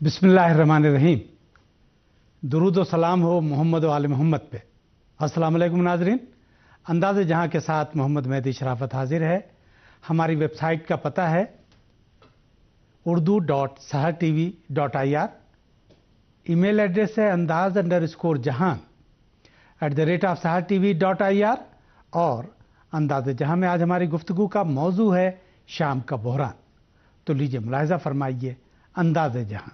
बिस्मिल्लाहिर्रहमानिर्रहीम। दुरूद व सलाम हो मोहम्मद व आले मोहम्मद पे। अस्सलाम वालेकुम नाज़रीन। अंदाज़े जहां के साथ मोहम्मद मेहदी शराफत हाजिर है। हमारी वेबसाइट का पता है urdu.sahartv.ir। ईमेल एड्रेस है andaz_jahan@sahartv.ir। और अंदाज़े जहां में आज हमारी गुफ्तगू का मौजू है शाम का बहरान। तो लीजिए मुलाहिज़ा फरमाइए अंदाज़े जहां।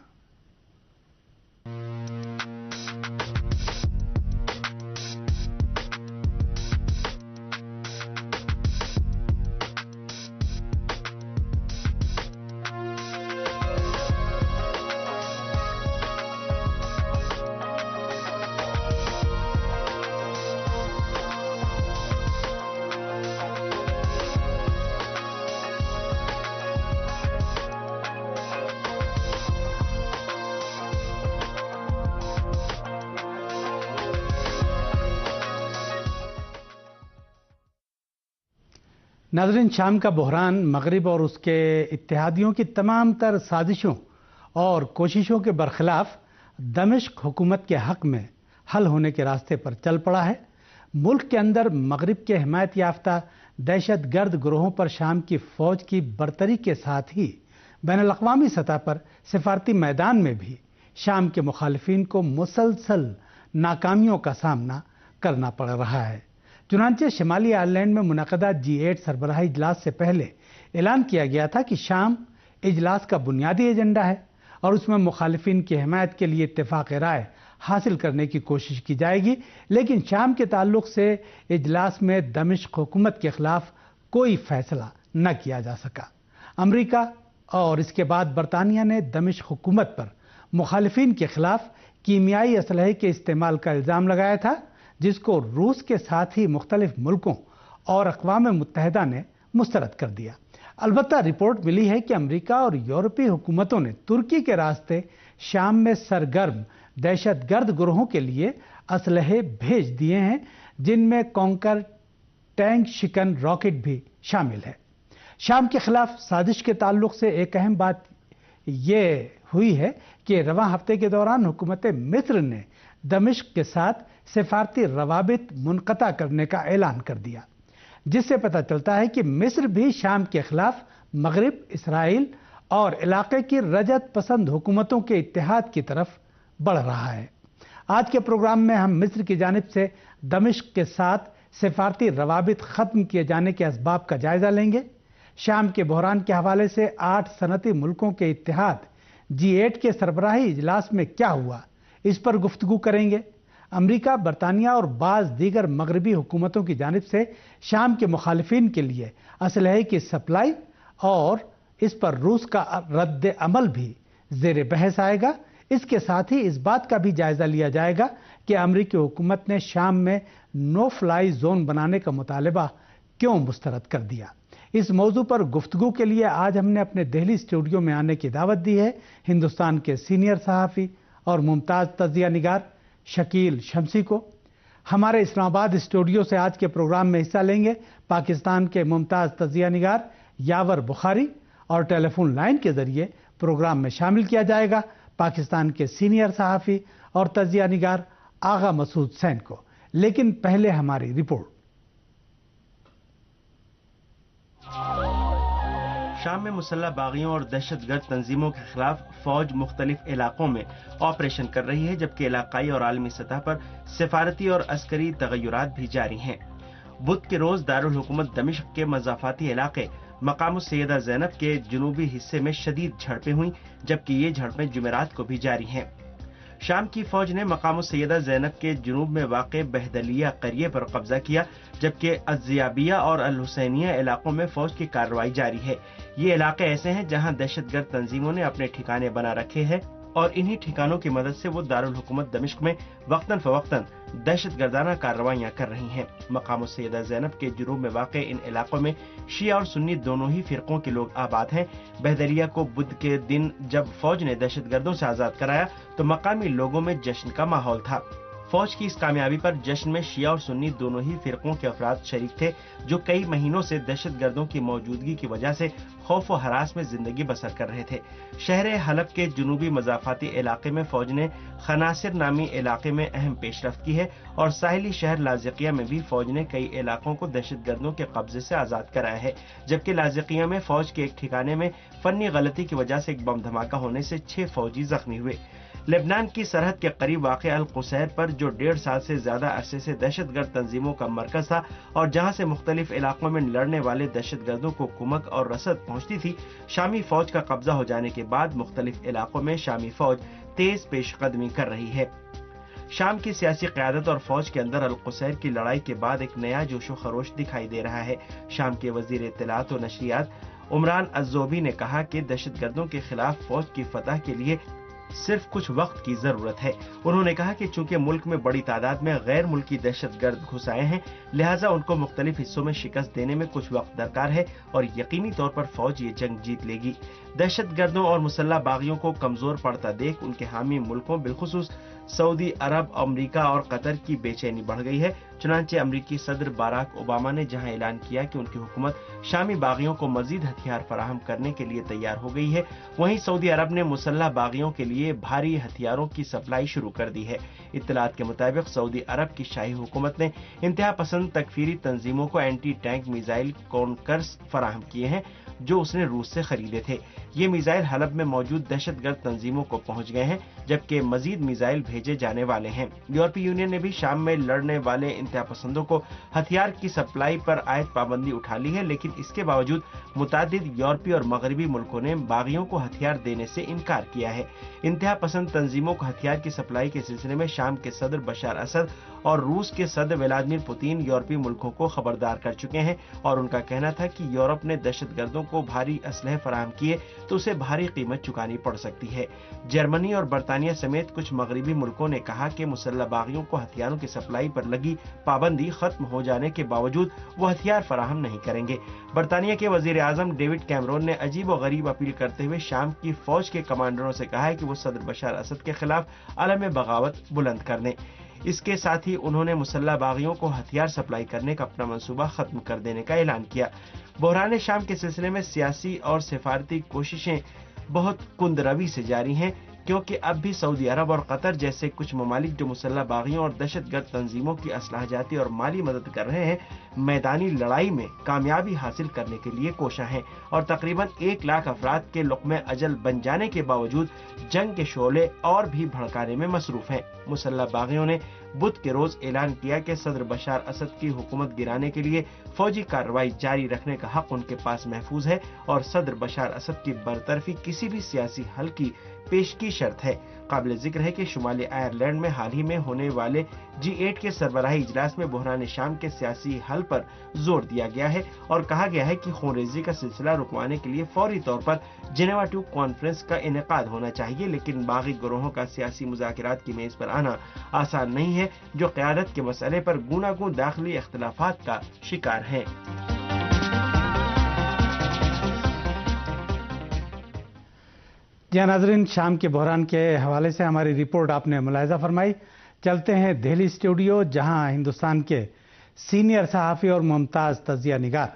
नाज़रीन, शाम का बहरान मगरिब और उसके इत्तेहादियों की तमाम तर साजिशों और कोशिशों के बरखिलाफ दमिश्क हुकूमत के हक़ में हल होने के रास्ते पर चल पड़ा है। मुल्क के अंदर मगरिब के हिमायत याफ्ता दहशत गर्द ग्रोहों पर शाम की फ़ौज की बरतरी के साथ ही बैनुल-अक़वामी सतह पर सिफारती मैदान में भी शाम के मुखालिफिन को मुसलसल नाकामियों का सामना करना पड़ रहा है। चुनांचे शिमाली आयरलैंड में मुनक़दा G8 सरबराही इजलास से पहले ऐलान किया गया था कि शाम इजलास का बुनियादी एजेंडा है और उसमें मुखालिफिन की हिमायत के लिए इत्तेफाक राय हासिल करने की कोशिश की जाएगी। लेकिन शाम के ताल्लुक से इजलास में दमिश्क हुकूमत के खिलाफ कोई फैसला न किया जा सका। अमरीका और इसके बाद बरतानिया ने दमिश्क हुकूमत पर मुखालिफिन के खिलाफ कीमियाई असलहे के इस्तेमाल का इल्ज़ाम लगाया था, जिसको रूस के साथ ही मुख्तलिफ मुल्कों और अक़वाम मुत्तहिदा ने मुस्तरद कर दिया। अलबत्ता रिपोर्ट मिली है कि अमरीका और यूरोपीय हुकूमतों ने तुर्की के रास्ते शाम में सरगर्म दहशत गर्द ग्रोहों के लिए असलहे भेज दिए हैं, जिनमें कॉन्कर टैंक शिकन रॉकेट भी शामिल है। शाम के खिलाफ साजिश के ताल्लुक से एक अहम बात यह हुई है कि रवां हफ्ते के दौरान हुकूमत मिस्र ने दमिश्क के साथ सिफारती रवाबित मुनक़ता करने का ऐलान कर दिया, जिससे पता चलता है कि मिस्र भी शाम के खिलाफ मगरिब, इसराइल और इलाके की रजत पसंद हुकूमतों के इत्तेहाद की तरफ बढ़ रहा है। आज के प्रोग्राम में हम मिस्र की जानिब से दमिश्क के साथ सिफारती रवाबित ख़त्म किए जाने के असबाब का जायज़ा लेंगे। शाम के बहरान के हवाले से 8 सनती मुल्कों के इत्तेहाद G8 के सरबराही इजलास में क्या हुआ, इस पर गुफ्तगू करेंगे। अमरीका, बरतानिया और बाज़ दीगर मगरबी हुकूमतों की जानिब से शाम के मुखालिफिन के लिए असलहे की सप्लाई और इस पर रूस का रद्द अमल भी ज़ेर बहस आएगा। इसके साथ ही इस बात का भी जायज़ा लिया जाएगा कि अमरीकी हुकूमत ने शाम में नो फ्लाई जोन बनाने का मुतालबा क्यों मुस्तरद कर दिया। इस मौजू पर गुफ्तगू के लिए आज हमने अपने दिल्ली स्टूडियो में आने की दावत दी है हिंदुस्तान के सीनियर सहाफ़ी और मुमताज़ तज़िया निगार शकील शमसी को। हमारे इस्लामाबाद स्टूडियो से आज के प्रोग्राम में हिस्सा लेंगे पाकिस्तान के मुमताज़ तज़िया निगार यावर बुखारी, और टेलीफोन लाइन के ज़रिए प्रोग्राम में शामिल किया जाएगा पाकिस्तान के सीनियर सहाफ़ी और तज़िया निगार आगा मसूद सैन को। लेकिन पहले हमारी रिपोर्ट। शाम में मुसल्लह बागियों और दहशतगर्द तंजीमों के खिलाफ फौज मुख्तलिफ इलाकों में ऑपरेशन कर रही है, जबकि इलाकाई और आलमी सतह पर सिफारती और अस्करी तगय्युरात भी जारी हैं। बुध के रोज दारुल हुकूमत दमिश्क के मज़ाफ़ाती इलाके मकाम सैयदा ज़ैनब के जनूबी हिस्से में शदीद झड़पें हुई, जबकि ये झड़पें जुमेरात को भी जारी हैं। शाम की फौज ने मकाम सैयदा ज़ैनब के जुनूब में वाक़े बहदलिया करिए पर कब्जा किया, जबकि अज़ियाबिया और अल हुसैनिया इलाकों में फौज की कार्रवाई जारी है। ये इलाके ऐसे हैं जहां दहशतगर्द तंजीमों ने अपने ठिकाने बना रखे हैं और इन्हीं ठिकानों की मदद से वो दारुल हुकूमत दमिश्क में वक्तन फवक्तन दहशतगर्दाना कार्रवाइयां कर रही हैं। मकाम सैयदा ज़ैनब के जुनूब में वाक़े इन इलाकों में शिया और सुन्नी दोनों ही फिरकों के लोग आबाद हैं। बहदलिया को बुध के दिन जब फौज ने दहशतगर्दों से आज़ाद कराया तो मकामी लोगों में जश्न का माहौल था। फौज की इस कामयाबी पर जश्न में शिया और सुन्नी दोनों ही फिरकों के अफराद शरीक थे, जो कई महीनों से दहशतगर्दों की मौजूदगी की वजह से खौफ और हरास में जिंदगी बसर कर रहे थे। शहर हलब के जुनूबी मजाफाती इलाके में फौज ने खनासिर नामी इलाके में अहम पेशरफ्त की है और साहिली शहर लाजिकिया में भी फौज ने कई इलाकों को दहशतगर्दों के कब्जे से आजाद कराया है, जबकि लाजिकिया में फौज के एक ठिकाने में फन्नी गलती की वजह से एक बम धमाका होने से 6 फौजी जख्मी हुए। लेबनान की सरहद के करीब वाक़े अल कुसैर पर, जो 1.5 साल से ज्यादा अरसे से दहशतगर्द तंजीमों का मरकज था और जहां से मुख्तलिफ इलाकों में लड़ने वाले दहशतगर्दों को कुमक और रसद पहुंचती थी, शामी फौज का कब्जा हो जाने के बाद मुख्तलिफ इलाकों में शामी फौज तेज पेशकदमी कर रही है। शाम की सियासी क़यादत और फौज के अंदर अल कुसैर की लड़ाई के बाद एक नया जोशो खरोश दिखाई दे रहा है। शाम के वजीर इत्तलात और नशरियात उमरान अज़्ज़ोबी ने कहा कि दहशतगर्दों के खिलाफ फौज की फतह के लिए सिर्फ कुछ वक्त की जरूरत है। उन्होंने कहा कि चूंकि मुल्क में बड़ी तादाद में गैर मुल्की दहशतगर्द घुस आए हैं, लिहाजा उनको मुख्तलिफ हिस्सों में शिकस्त देने में कुछ वक्त दरकार है और यकीनी तौर पर फौज ये जंग जीत लेगी। दहशतगर्दों और मुसल्लह बागियों को कमजोर पड़ता देख उनके हामी मुल्कों बिलखुसूस सऊदी अरब, अमरीका और कतर की बेचैनी बढ़ गई है। चुनांचे अमरीकी सदर बाराक ओबामा ने जहां ऐलान किया कि उनकी हुकूमत शामी बागियों को मजीद हथियार फराहम करने के लिए तैयार हो गई है, वहीं सऊदी अरब ने मुसल्लह बागियों के लिए भारी हथियारों की सप्लाई शुरू कर दी है। इत्तलात के मुताबिक सऊदी अरब की शाही हुकूमत ने इंतहा पसंद तकफीरी तंजीमों को एंटी टैंक मिसाइल कॉनकर्स फराहम किए हैं, जो उसने रूस से खरीदे थे। ये मिसाइल हलब में मौजूद दहशतगर्द तंजीमों को पहुंच गए हैं, जबकि मजीद मिसाइल भेजे जाने वाले हैं। यूरोपीय यूनियन ने भी शाम में लड़ने वाले इंतहा पसंदों को हथियार की सप्लाई पर आयद पाबंदी उठा ली है, लेकिन इसके बावजूद मुतादिद यूरोपीय और मगरबी मुल्कों ने बागियों को हथियार देने से इनकार किया है। इंतहा पसंद तंजीमों को हथियार की सप्लाई के सिलसिले में शाम के सदर बशार असद और रूस के सदर व्लादिमीर पुतिन यूरोपीय मुल्कों को खबरदार कर चुके हैं और उनका कहना था कि यूरोप ने दहशतगर्दों को भारी असलहे फराहम किए तो उसे भारी कीमत चुकानी पड़ सकती है। जर्मनी और बरतानिया समेत कुछ मगरबी मुल्कों ने कहा कि मुसल्लह बागियों को हथियारों की सप्लाई पर लगी पाबंदी खत्म हो जाने के बावजूद वो हथियार फराहम नहीं करेंगे। बरतानिया के वजीर आजम डेविड कैमरून ने अजीब और गरीब अपील करते हुए शाम की फौज के कमांडरों से कहा है कि वो सदर बशार असद के खिलाफ अलम बगावत बुलंद कर दें। इसके साथ ही उन्होंने मुसल्लह बागियों को हथियार सप्लाई करने का अपना मंसूबा खत्म कर देने का ऐलान किया। बहरान शाम के सिलसिले में सियासी और सिफारती कोशिशें बहुत कुंदरवी से जारी हैं, क्योंकि अब भी सऊदी अरब और कतर जैसे कुछ ममालिक जो मुसल्लह बागियों और दहशतगर्द तंजीमों की असलाहजाती और माली मदद कर रहे हैं, मैदानी लड़ाई में कामयाबी हासिल करने के लिए कोशा हैं और तकरीबन 1 लाख अफराद के लुक़्मे अजल बन जाने के बावजूद जंग के शोले और भी भड़काने में मसरूफ हैं। मुसल्लह बागियों ने बुध के रोज ऐलान किया कि सदर बशार असद की हुकूमत गिराने के लिए फौजी कार्रवाई जारी रखने का हक उनके पास महफूज है और सदर बशार असद की बरतरफी किसी भी सियासी हल की पेश की शर्त है। काबिल जिक्र है कि शुमाली आयरलैंड में हाल ही में होने वाले G8 के सरबराही इजलास में बहरान शाम के सियासी हल पर जोर दिया गया है और कहा गया है कि खूनरेजी का सिलसिला रुकवाने के लिए फौरी तौर पर जिनेवा 2 कॉन्फ्रेंस का इनेकाद होना चाहिए, लेकिन बागी ग्रोहों का सियासी मुज़ाकरात की मेज पर आना आसान नहीं है, जो क़यादत के मसले पर गूनागून दाखिली इख्तिलाफात का शिकार हैं। जी नाज़रीन, शाम के बहरान के हवाले से हमारी रिपोर्ट आपने मुलाहिज़ा फरमाई। चलते हैं दिल्ली स्टूडियो, जहां हिंदुस्तान के सीनियर सहाफ़ी और मुमताज़ तज़िया निगार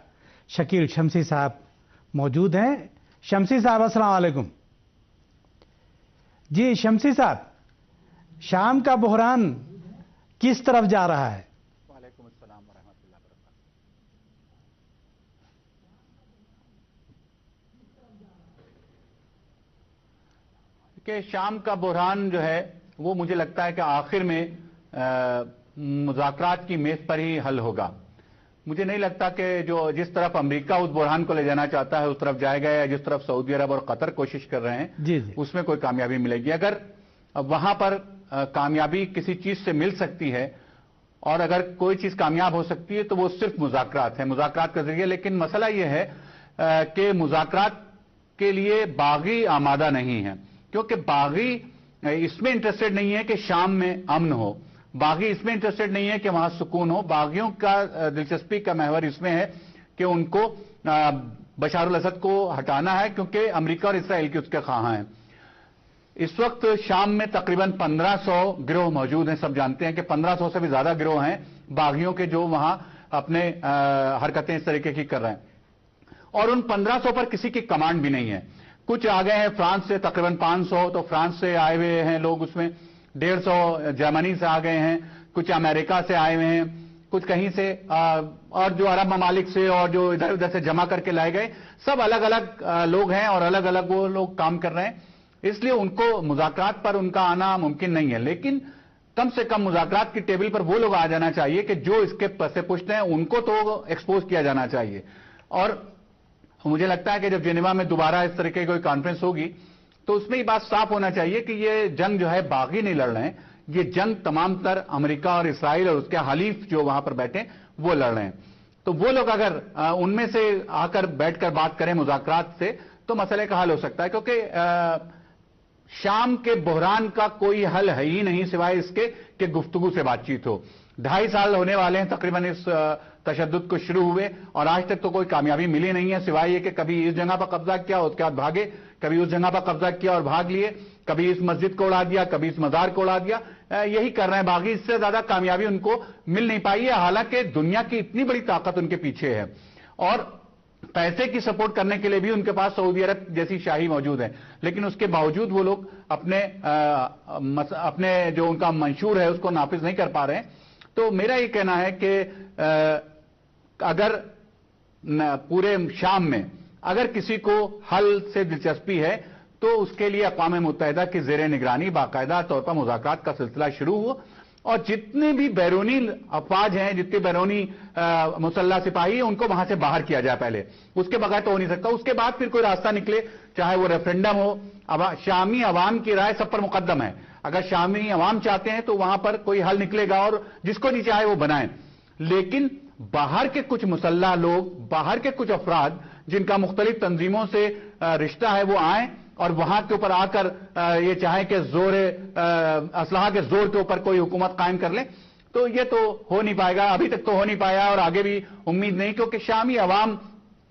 शकील शमसी साहब मौजूद हैं। शमसी साहब अस्सलाम वालेकुम। जी शमसी साहब, शाम का बहरान किस तरफ जा रहा है? वालेकुम अस्सलाम व रहमतुल्लाहि व बरकातहू। कि शाम का बहरान जो है वो मुझे लगता है कि आखिर में मुज़ाकरात की मेज पर ही हल होगा। मुझे नहीं लगता कि जो जिस तरफ अमेरिका उस बहरान को ले जाना चाहता है उस तरफ जाएगा, या जिस तरफ सऊदी अरब और कतर कोशिश कर रहे हैं जी। उसमें कोई कामयाबी मिलेगी। अगर वहां पर कामयाबी किसी चीज से मिल सकती है और अगर कोई चीज कामयाब हो सकती है तो वो सिर्फ मुज़ाकरात है, मुज़ाकरात के जरिए। लेकिन मसला यह है कि मुज़ाकरात के लिए बागी आमादा नहीं है, क्योंकि बागी इसमें इंटरेस्टेड नहीं है कि शाम में अमन हो, बागी इसमें इंटरेस्टेड नहीं है कि वहां सुकून हो। बागियों का दिलचस्पी का महवर इसमें है कि उनको बशार अल असद को हटाना है, क्योंकि अमेरिका और इसराइल की उसके ख़्वाह हैं। इस वक्त शाम में तकरीबन 1500 गिरोह मौजूद हैं। सब जानते हैं कि 1500 से भी ज्यादा गिरोह हैं बागियों के, जो वहां अपने हरकतें इस तरीके की कर रहे हैं, और उन 1500 पर किसी की कमांड भी नहीं है। कुछ आ गए हैं फ्रांस से, तकरीबन 500 तो फ्रांस से आए हुए हैं लोग, उसमें 150 जर्मनी से आ गए हैं, कुछ अमेरिका से आए हुए हैं, कुछ कहीं से और जो अरब ममालिक से और जो इधर उधर से जमा करके लाए गए, सब अलग अलग लोग हैं और अलग अलग वो लोग काम कर रहे हैं। इसलिए उनको मुज़ाकरात पर उनका आना मुमकिन नहीं है, लेकिन कम से कम मुज़ाकरात की टेबल पर वो लोग आ जाना चाहिए कि जो इसके पसे पुष्ट हैं, उनको तो एक्सपोज किया जाना चाहिए। और मुझे लगता है कि जब जेनेवा में दोबारा इस तरीके की कोई कॉन्फ्रेंस होगी तो उसमें ये बात साफ होना चाहिए कि ये जंग जो है बागी नहीं लड़ रहे हैं, ये जंग तमाम तर अमेरिका और इसराइल और उसके हलीफ जो वहां पर बैठे वो लड़ रहे हैं। तो वो लोग अगर उनमें से आकर बैठकर बात करें मुज़ाकरात से तो मसले का हल हो सकता है, क्योंकि शाम के बहरान का कोई हल है ही नहीं सिवाय इसके कि गुफ्तगू से बातचीत हो। 2.5 साल होने वाले हैं तकरीबन इस तशद्दुद को शुरू हुए और आज तक तो कोई कामयाबी मिली नहीं है, सिवाय ये कि कभी इस जगह पर कब्जा किया उसके बाद भागे, कभी उस जगह पर कब्जा किया और भाग लिए, कभी इस मस्जिद को उड़ा दिया, कभी इस मजार को उड़ा दिया, यही कर रहे हैं बागी। इससे ज्यादा कामयाबी उनको मिल नहीं पाई है, हालांकि दुनिया की इतनी बड़ी ताकत उनके पीछे है और पैसे की सपोर्ट करने के लिए भी उनके पास सऊदी अरब जैसी शाही मौजूद है, लेकिन उसके बावजूद वो लोग अपने जो उनका मंशूर है उसको नाफिज नहीं कर पा रहे हैं। तो मेरा ये कहना है कि अगर पूरे शाम में अगर किसी को हल से दिलचस्पी है तो उसके लिए अक़वाम मुत्तहिदा की ज़ेर निगरानी बाकायदा तौर पर मुज़ाकरात का सिलसिला शुरू हो और जितने भी बैरूनी अफवाज हैं, जितने बैरूनी मुसल्लह सिपाही हैं, उनको वहां से बाहर किया जाए पहले, उसके बगैर तो हो नहीं सकता। उसके बाद फिर कोई रास्ता निकले, चाहे वो रेफरेंडम हो। अब शामी अवाम की राय सब पर मुकद्दम है, अगर शामी अवाम चाहते हैं तो वहां पर कोई हल निकलेगा और जिसको नहीं चाहे वो बनाए। लेकिन बाहर के कुछ मुसल्लह लोग, बाहर के कुछ अफराद जिनका मुख्तलिफ तंजीमों से रिश्ता है, वो आए और वहां के ऊपर आकर ये चाहे कि असलहा के जोर के ऊपर कोई हुकूमत कायम कर ले, तो ये तो हो नहीं पाएगा। अभी तक तो हो नहीं पाया और आगे भी उम्मीद नहीं, क्योंकि शामी अवाम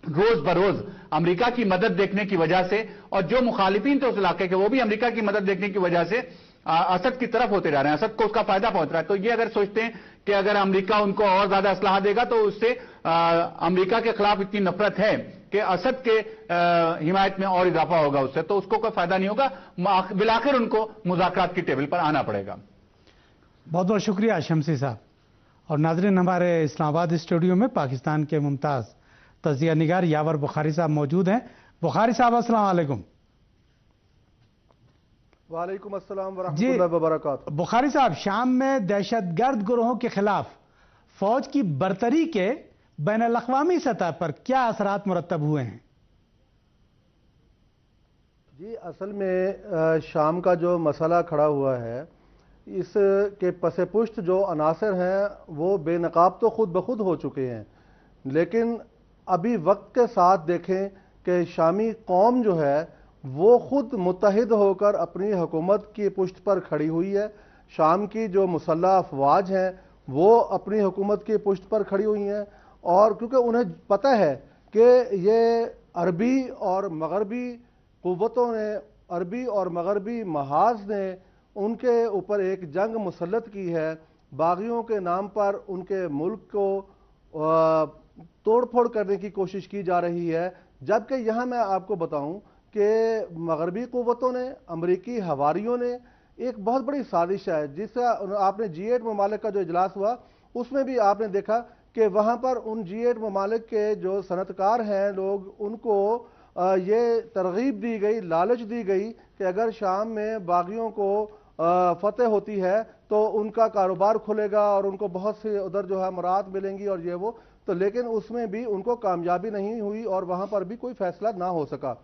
रोज बरोज अमेरिका की मदद देखने की वजह से और जो मुखालिफिन थे उस इलाके के वो भी अमेरिका की मदद देखने की वजह से असद की तरफ होते जा रहे हैं, असद को उसका फायदा पहुंच रहा है। तो ये अगर सोचते हैं कि अगर अमेरिका उनको और ज्यादा असलाह देगा तो उससे अमेरिका के खिलाफ इतनी नफरत है कि असद के हिमायत में और इजाफा होगा उससे, तो उसको कोई फायदा नहीं होगा। बिलाखिर उनको मुज़ाकरात की टेबल पर आना पड़ेगा। बहुत बहुत शुक्रिया शमसी साहब। और नाज़रीन, हमारे इस्लामाबाद स्टूडियो में पाकिस्तान के मुमताज़ तज़िया निगार यावर बुखारी साहब मौजूद हैं। बुखारी साहब, अस्सलाम वालेकुम। वालेकुम अस्सलाम वरहमतुल्लाहि वबरकातुहू। बुखारी साहब, शाम में दहशतगर्द गिरोहों के खिलाफ फौज की बरतरी के बैनुल अक़वामी सतह पर क्या असरात मुरतब हुए हैं? जी, असल में शाम का जो मसला खड़ा हुआ है, इसके पसे पुष्ट जो अनासर हैं वो बेनकाब तो खुद ब खुद हो चुके हैं, लेकिन अभी वक्त के साथ देखें कि शामी कौम जो है वो खुद मुत्तहिद होकर अपनी हुकूमत की पुष्ट पर खड़ी हुई है। शाम की जो मुसल्लह अफवाज हैं वो अपनी हुकूमत की पुष्ट पर खड़ी हुई हैं, और क्योंकि उन्हें पता है कि ये अरबी और मगरबी क़ुव्वतों ने, अरबी और मगरबी महाज ने उनके ऊपर एक जंग मुसल्लत की है। बागियों के नाम पर उनके मुल्क को तोड़ फोड़ करने की कोशिश की जा रही है, जबकि यहाँ मैं आपको बताऊं कि मगरबी क़ुव्वतों ने, अमरीकी हवारियों ने एक बहुत बड़ी साजिश है, जिससे आपने G8 ममालिक का जो इजलास हुआ उसमें भी आपने देखा कि वहाँ पर उन G8 ममालिक के जो सनतकार हैं लोग, उनको ये तरगीब दी गई, लालच दी गई कि अगर शाम में बागियों को फतेह होती है तो उनका कारोबार खुलेगा और उनको बहुत से उधर जो है मराद मिलेंगी और ये वो, तो लेकिन उसमें भी उनको कामयाबी नहीं हुई और वहाँ पर भी कोई फैसला ना हो सका।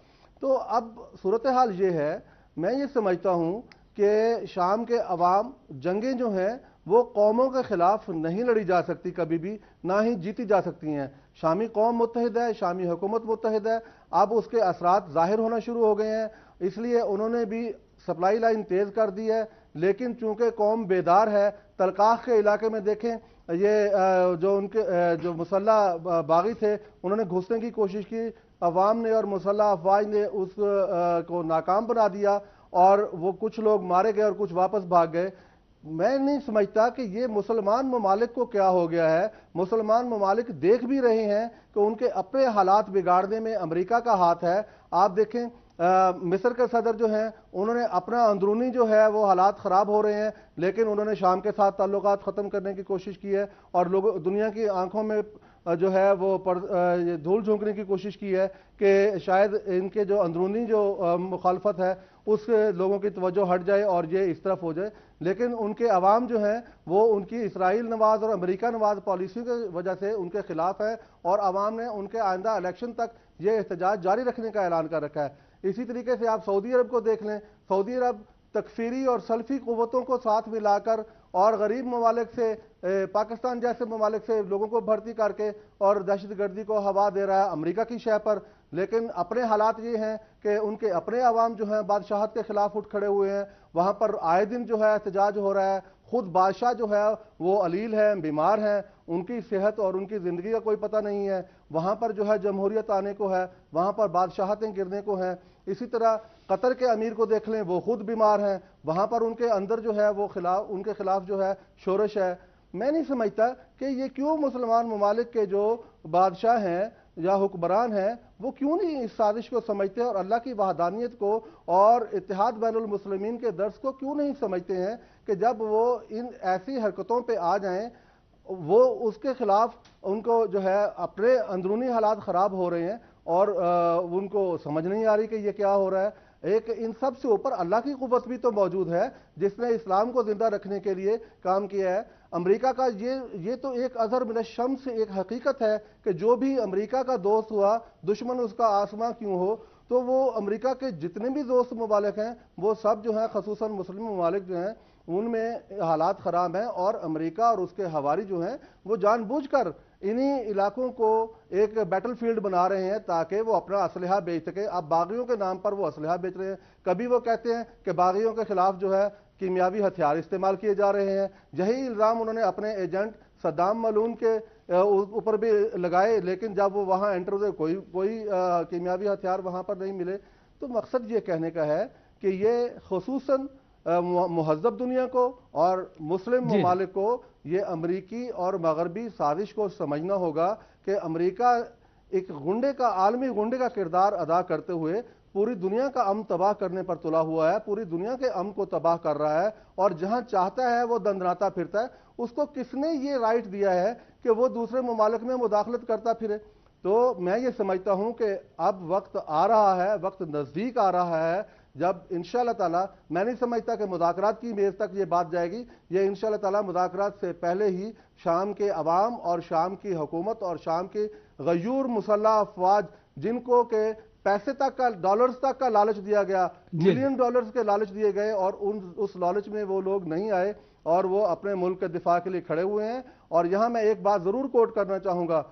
तो अब सूरत हाल ये है, मैं ये समझता हूँ कि शाम के अवाम जंगें जो हैं वो कौमों के खिलाफ नहीं लड़ी जा सकती कभी भी, ना ही जीती जा सकती हैं। शामी कौम मुत्तहिद है, शामी हुकूमत मुत्तहिद है, अब उसके असरात जाहिर होना शुरू हो गए हैं, इसलिए उन्होंने भी सप्लाई लाइन तेज़ कर दी है। लेकिन चूंकि कौम बेदार है, तलकाख के इलाके में देखें, ये जो उनके जो मुसल्लह बागी थे उन्होंने घुसने की कोशिश की, अवाम ने और मुसल्लह अफवाज ने उस को नाकाम बना दिया اور وہ کچھ لوگ مارے گئے اور کچھ واپس بھاگ گئے. میں نہیں سمجھتا کہ یہ مسلمان ممالک کو کیا ہو گیا ہے. مسلمان ممالک دیکھ بھی رہے ہیں کہ ان کے اپنے حالات بگاڑنے میں امریکہ کا ہاتھ ہے. آپ دیکھیں مصر کے صدر جو ہیں انہوں نے اپنا اندرونی جو ہے وہ حالات خراب ہو رہے ہیں، لیکن انہوں نے شام کے ساتھ تعلقات ختم کرنے کی کوشش کی ہے اور لوگوں دنیا کی آنکھوں میں جو ہے وہ دھول جھونکنے کی کوشش کی ہے کہ شاید ان کے جو اندرونی جو مخالفت ہے اس لوگوں کی توجہ ہٹ جائے اور یہ اس طرف ہو جائے. لیکن ان کے عوام جو ہیں وہ ان کی اسرائیل نواز اور امریکہ نواز پالیسی کی وجہ سے ان کے خلاف ہے، اور عوام نے ان کے آئندہ الیکشن تک یہ احتجاج جاری رکھنے کا اعلان کر رکھا ہے. اسی طریقے سے آپ سعودی عرب کو دیکھ لیں. سعودی عرب تکفیری اور سلفی قوتوں کو ساتھ ملا کر اور غریب ممالک سے پاکستان جیسے ممالک سے لوگوں کو بھرتی کر کے اور دہشت گردی کو ہوا دے رہا ہے امریکہ کی شے پر. لیکن اپنے حالات یہ ہیں کہ ان کے اپنے عوام جو ہیں بادشاہت کے خلاف اٹھ کھڑے ہوئے ہیں. وہاں پر آئے دن جو ہے احتجاج ہو رہا ہے. خود بادشاہ جو ہے وہ علیل ہیں، بیمار ہیں، ان کی صحت اور ان کی زندگی کا کوئی پتہ نہیں ہے. وہاں پر جو ہے جمہوریت آنے کو ہے، وہاں پر بادشاہتیں گرنے کو ہیں. اسی طرح قطر کے امیر کو دیکھ لیں، وہ خود بیمار ہیں، وہاں پر ان کے اندر جو ہے وہ ان کے خلاف جو ہے شورش ہے. میں نہیں سمجھتا کہ یہ کیوں مسلمان ممالک کے جو بادشاہ ہیں یا حکمران ہیں وہ کیوں نہیں اس سازش کو سمجھتے اور اللہ کی وحدانیت کو اور اتحاد بین المسلمین کے درس کو کیوں نہیں سمجھتے ہیں کہ جب وہ ان ایسی حرکتوں پہ آ جائیں وہ اس کے خلاف ان کو جو ہے اپنے اندرونی حالات خراب ہو رہے ہیں اور ان کو سمجھ نہیں آ رہی کہ یہ کیا ہو رہا ہے. ایک ان سب سے اوپر اللہ کی قوت بھی تو موجود ہے جس نے اسلام کو زندہ رکھنے کے لیے کام کیا ہے. امریکہ کا یہ تو ایک اظہر من الشمس سے ایک حقیقت ہے کہ جو بھی امریکہ کا دوست ہوا دشمن اس کا آسماں کیوں ہو. تو وہ امریکہ کے جتنے بھی دوست ممالک ہیں وہ سب جو ہیں خصوصاً مسلم ممالک جو ہیں ان میں حالات خراب ہیں، اور امریکہ اور اس کے حواری جو ہیں وہ جان بوجھ کر انہی علاقوں کو ایک بیٹل فیلڈ بنا رہے ہیں تاکہ وہ اپنا اسلحہ بیچ سکے. اب باغیوں کے نام پر وہ اسلحہ بیچ رہے ہیں. کبھی وہ کہتے ہیں کہ باغیوں کے خلاف جو ہے کیمیابی ہتھیار استعمال کیے جا رہے ہیں. یہی الزام انہوں نے اپنے ایجنٹ صدام ملعون کے اوپر بھی لگائے، لیکن جب وہ وہاں انٹر ہوئے کوئی کیمیابی ہتھیار وہاں پر نہیں ملے. تو مقصد یہ کہنے کا ہے کہ یہ خصوصاً مہذب دنیا کو اور مسلم ممالک کو یہ امریکی اور مغربی سازش کو سمجھنا ہوگا کہ امریکہ ایک غنڈے کا عالمی غنڈے کا کردار ادا کرتے ہوئے پوری دنیا کا امن تباہ کرنے پر تلا ہوا ہے، پوری دنیا کے امن کو تباہ کر رہا ہے، اور جہاں چاہتا ہے وہ دندناتا پھرتا ہے. اس کو کس نے یہ رائٹ دیا ہے کہ وہ دوسرے ممالک میں مداخلت کرتا پھرے؟ تو میں یہ سمجھتا ہوں کہ اب وقت آ رہا ہے، وقت نزدیک آ رہا ہے جب انشاءاللہ تعالی، میں نہیں سمجھتا کہ مذاکرات کی میز تک یہ بات جائے گی. یہ انشاءاللہ تعالی مذاکرات سے پہلے ہی شام کے عوام اور شام کی حکومت اور شام کی غیور مسلح افواج جن کو کہ پیسے تک کا ڈالرز تک کا لالچ دیا گیا، ملین ڈالرز کے لالچ دیے گئے، اور اس لالچ میں وہ لوگ نہیں آئے اور وہ اپنے ملک کے دفاع کے لیے کھڑے ہوئے ہیں. اور یہاں میں ایک بات ضرور کوٹ کرنا چاہوں گا.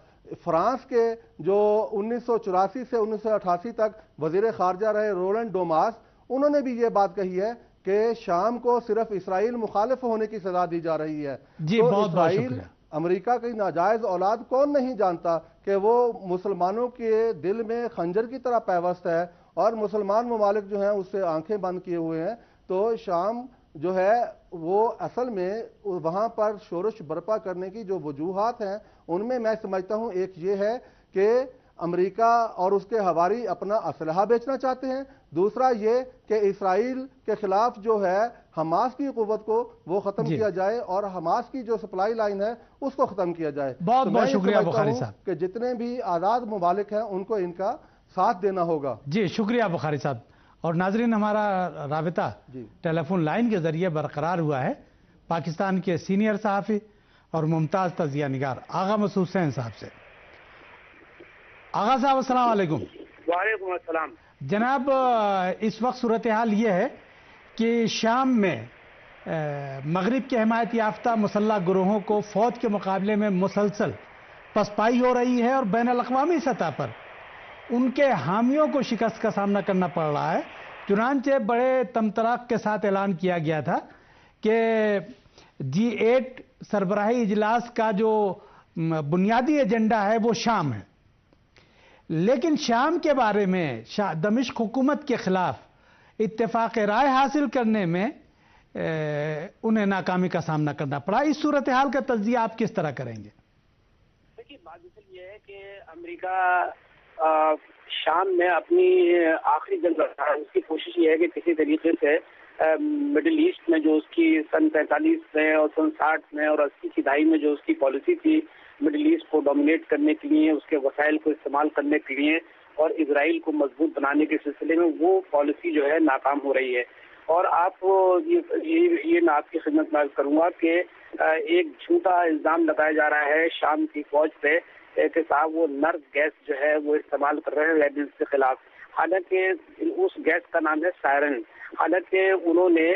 فرانس کے جو 1984 سے 1988 تک وزیر خارجہ رہے رولینڈ ڈوماس، انہوں نے بھی یہ بات کہی ہے کہ شام کو صرف اسرائیل مخالف ہونے کی سزا دی جا رہی ہے. تو اسرائیل امریکہ کی ناجائز اولاد کون نہیں جانتا کہ وہ مسلمانوں کے دل میں خنجر کی طرح پیوست ہے اور مسلمان ممالک جو ہیں اس سے آنکھیں بند کیے ہوئے ہیں. تو شام جو ہے وہ اصل میں وہاں پر شورش برپا کرنے کی جو وجوہات ہیں ان میں سمجھتا ہوں ایک یہ ہے کہ امریکہ اور اس کے حواری اپنا اسلحہ بیچنا چاہتے ہیں. دوسرا یہ کہ اسرائیل کے خلاف جو ہے حماس کی قوت کو وہ ختم کیا جائے اور حماس کی جو سپلائی لائن ہے اس کو ختم کیا جائے. بہت بہت شکریہ بخاری صاحب کہ جتنے بھی آزاد ممالک ہیں ان کو ان کا ساتھ دینا ہوگا. جی شکریہ بخاری صاحب. اور ناظرین، ہمارا رابطہ ٹیلی فون لائن کے ذریعے برقرار ہوا ہے پاکستان کے سینئر صحافی اور ممتاز تجزیہ نگار آغا مسعود حسین صاحب سے. آغا صاحب السلام علیکم. وعلیکم السلام. جناب، اس وقت صورتحال یہ ہے کہ شام میں مغرب کے حمایت یافتہ مسلح گروہوں کو فوج کے مقابلے میں مسلسل پسپائی ہو رہی ہے اور بین الاقوامی سطح پر ان کے حامیوں کو شکست کا سامنا کرنا پڑ رہا ہے. چنانچہ بڑے تمطراق کے ساتھ اعلان کیا گیا تھا کہ G8 سربراہی اجلاس کا جو بنیادی ایجنڈا ہے وہ شام ہے. لیکن شام کے بارے میں دمشق حکومت کے خلاف اتفاق رائے حاصل کرنے میں انہیں ناکامی کا سامنا کرنا پڑا. اس صورتحال کا تجزیہ آپ کس طرح کریں گے؟ دیکھیے، بات اصل یہ ہے کہ امریکہ شام میں اپنی آخری جنگ لڑ رہا ہے. اس کی کوشش یہ ہے کہ کسی طریقے سے مڈل ایسٹ میں جو اس کی سن 45 میں اور سن 60 میں اور 80 کی دہائی میں جو اس کی پالیسی تھی مڈل ایسٹ کو ڈومینیٹ کرنے کے لیے، اس کے وسائل کو استعمال کرنے کے لیے اور اسرائیل کو مضبوط بنانے کے سلسلے میں، وہ پالیسی جو ہے ناکام ہو رہی ہے. اور آپ یہ میں آپ کی خدمت میں عرض کروں گا کہ ایک جھوٹا الزام لگایا جا رہا ہے شام کی فوج پہ کہ صاحب وہ نرم گیس جو ہے وہ استعمال کر رہے ہیں ریبلز کے خلاف. حالانکہ اس گیس کا نام ہے سائرن. حالانکہ انہوں نے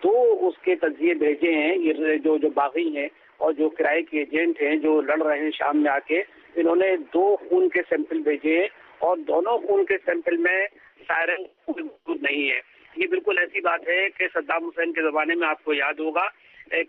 2 اس کے تجزیے بھیجے ہیں، یہ جو باغی ہیں اور جو کرائے کے ایجنٹ ہیں جو لڑ رہے ہیں شام میں آ کے، انہوں نے 2 خون کے سیمپل بھیجے ہیں اور دونوں خون کے سیمپل میں سائرن موجود نہیں ہے. یہ بالکل ایسی بات ہے کہ صدام حسین کے زمانے میں آپ کو یاد ہوگا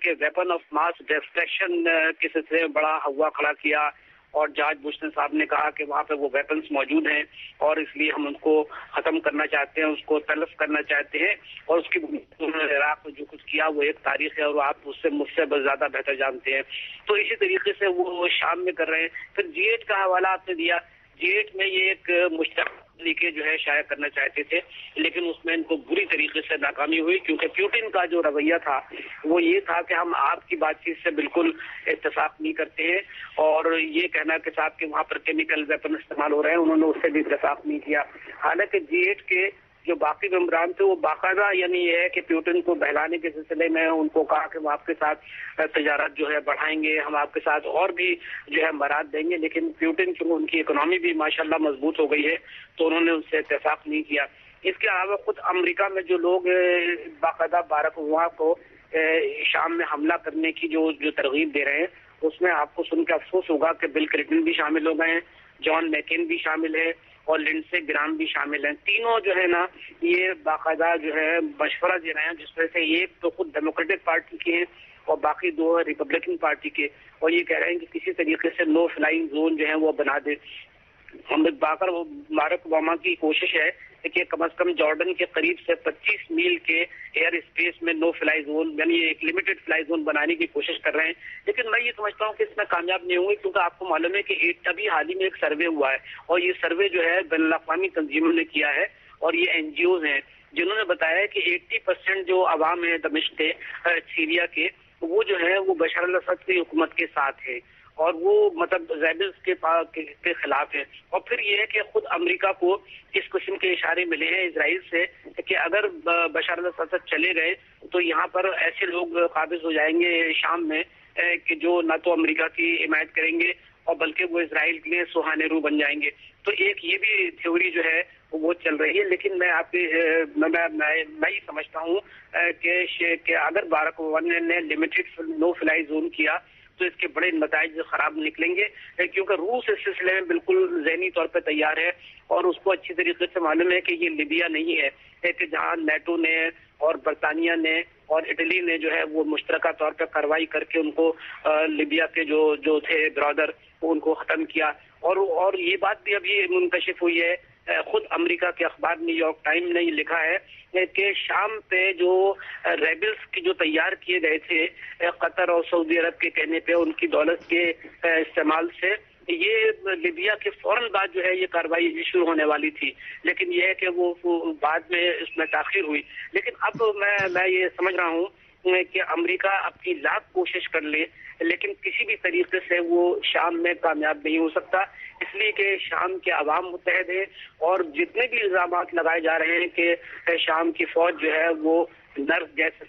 کہ ویپن آف ماس ڈسٹرکشن کے سلسلے میں بڑا ہوا کھڑا کیا اور جارج بش صاحب نے کہا کہ وہاں پہ وہ ویپنز موجود ہیں اور اس لیے ہم ان کو ختم کرنا چاہتے ہیں، اس کو تلف کرنا چاہتے ہیں. اور اس کی انہوں نے عراق میں جو کچھ کیا وہ ایک تاریخ ہے اور آپ اس سے مجھ سے زیادہ بہتر جانتے ہیں. تو اسی طریقے سے وہ شام میں کر رہے ہیں. پھر G8 کا حوالہ آپ نے دیا. G8 میں یہ ایک مشترکہ لیکے جو ہے شائع کرنا چاہتے تھے، لیکن اس میں ان کو بری طریقے سے ناکامی ہوئی، کیونکہ پیوٹن کا جو رویہ تھا وہ یہ تھا کہ ہم آپ کی بات چیت سے بالکل اتفاق نہیں کرتے ہیں، اور یہ کہنا کہ صاحب کہ وہاں پر کیمیکل ویپن استعمال ہو رہے ہیں، انہوں نے اس سے بھی اتفاق نہیں کیا. حالانکہ G8 کے جو باقی ممبران تھے وہ باقاعدہ یعنی یہ ہے کہ پیوٹن کو بہلانے کے سلسلے میں ان کو کہا کہ وہ آپ کے ساتھ تجارت جو ہے بڑھائیں گے، ہم آپ کے ساتھ اور بھی جو ہے امارات دیں گے. لیکن پیوٹن کیونکہ ان کی اکنامی بھی ماشاءاللہ مضبوط ہو گئی ہے تو انہوں نے ان سے اتفاق نہیں کیا. اس کے علاوہ خود امریکہ میں جو لوگ باقاعدہ باراک اوباما کو شام میں حملہ کرنے کی جو ترغیب دے رہے ہیں، اس میں آپ کو سن کے افسوس ہوگا کہ بل کلنٹن بھی شامل ہو گئے ہیں، جان میکین بھی شامل ہے اور لنڈسے گرام بھی شامل ہیں. تینوں جو ہے نا یہ باقاعدہ جو ہے مشورہ دے رہے ہیں، جس میں سے ایک تو خود ڈیموکریٹک پارٹی کے ہیں اور باقی 2 ریپبلکن پارٹی کے، اور یہ کہہ رہے ہیں کہ کسی طریقے سے نو فلائنگ زون جو ہے وہ بنا دے. باراک اوباما کی کوشش ہے کہ کم از کم جارڈن کے قریب سے 25 میل کے ایئر اسپیس میں نو فلائی زون یعنی ایک لمیٹڈ فلائی زون بنانے کی کوشش کر رہے ہیں. لیکن میں یہ سمجھتا ہوں کہ اس میں کامیاب نہیں ہوں گے، کیونکہ آپ کو معلوم ہے کہ ابھی حال ہی میں ایک سروے ہوا ہے اور یہ سروے جو ہے بین الاقوامی تنظیموں نے کیا ہے اور یہ NGOs ہیں جنہوں نے بتایا ہے کہ 80% جو عوام ہے دمشق کے سیریا کے وہ جو ہے وہ بشار الاسد کی حکومت کے ساتھ ہے اور وہ مطلب ریبلز کے خلاف ہے. اور پھر یہ ہے کہ خود امریکہ کو اس قسم کے اشارے ملے ہیں اسرائیل سے کہ اگر بشار الاسد چلے گئے تو یہاں پر ایسے لوگ قابض ہو جائیں گے شام میں کہ جو نہ تو امریکہ کی حمایت کریں گے اور بلکہ وہ اسرائیل کے لیے سوہانے رو بن جائیں گے. تو ایک یہ بھی تھیوری جو ہے وہ چل رہی ہے. لیکن میں آپ کے میں یہ سمجھتا ہوں کہ اگر باراک اوباما نے لمیٹڈ نو فلائی زون کیا تو اس کے بڑے نتائج خراب نکلیں گے، کیونکہ روس اس سلسلے میں بالکل ذہنی طور پہ تیار ہے اور اس کو اچھی طریقے سے معلوم ہے کہ یہ لیبیا نہیں ہے کہ جہاں نیٹو نے اور برطانیہ نے اور اٹلی نے جو ہے وہ مشترکہ طور پہ کارروائی کر کے ان کو لیبیا کے جو تھے برادر ان کو ختم کیا. اور یہ بات بھی ابھی منکشف ہوئی ہے، خود امریکہ کے اخبار نیو یارک ٹائم نے یہ لکھا ہے کہ شام پہ جو ریبلز کی جو تیار کیے گئے تھے قطر اور سعودی عرب کے کہنے پہ ان کی دولت کے استعمال سے، یہ لیبیا کے فوراً بعد جو ہے یہ کارروائی شروع ہونے والی تھی. لیکن یہ ہے کہ وہ بعد میں اس میں تاخیر ہوئی. لیکن اب میں یہ سمجھ رہا ہوں کہ امریکہ اپنی لاکھ کوشش کر لے لیکن کسی بھی طریقے سے وہ شام میں کامیاب نہیں ہو سکتا، اس لیے کہ شام کے عوام متحد ہیں اور جتنے بھی الزامات لگائے جا رہے ہیں کہ شام کی فوج جو ہے وہ نرس گیس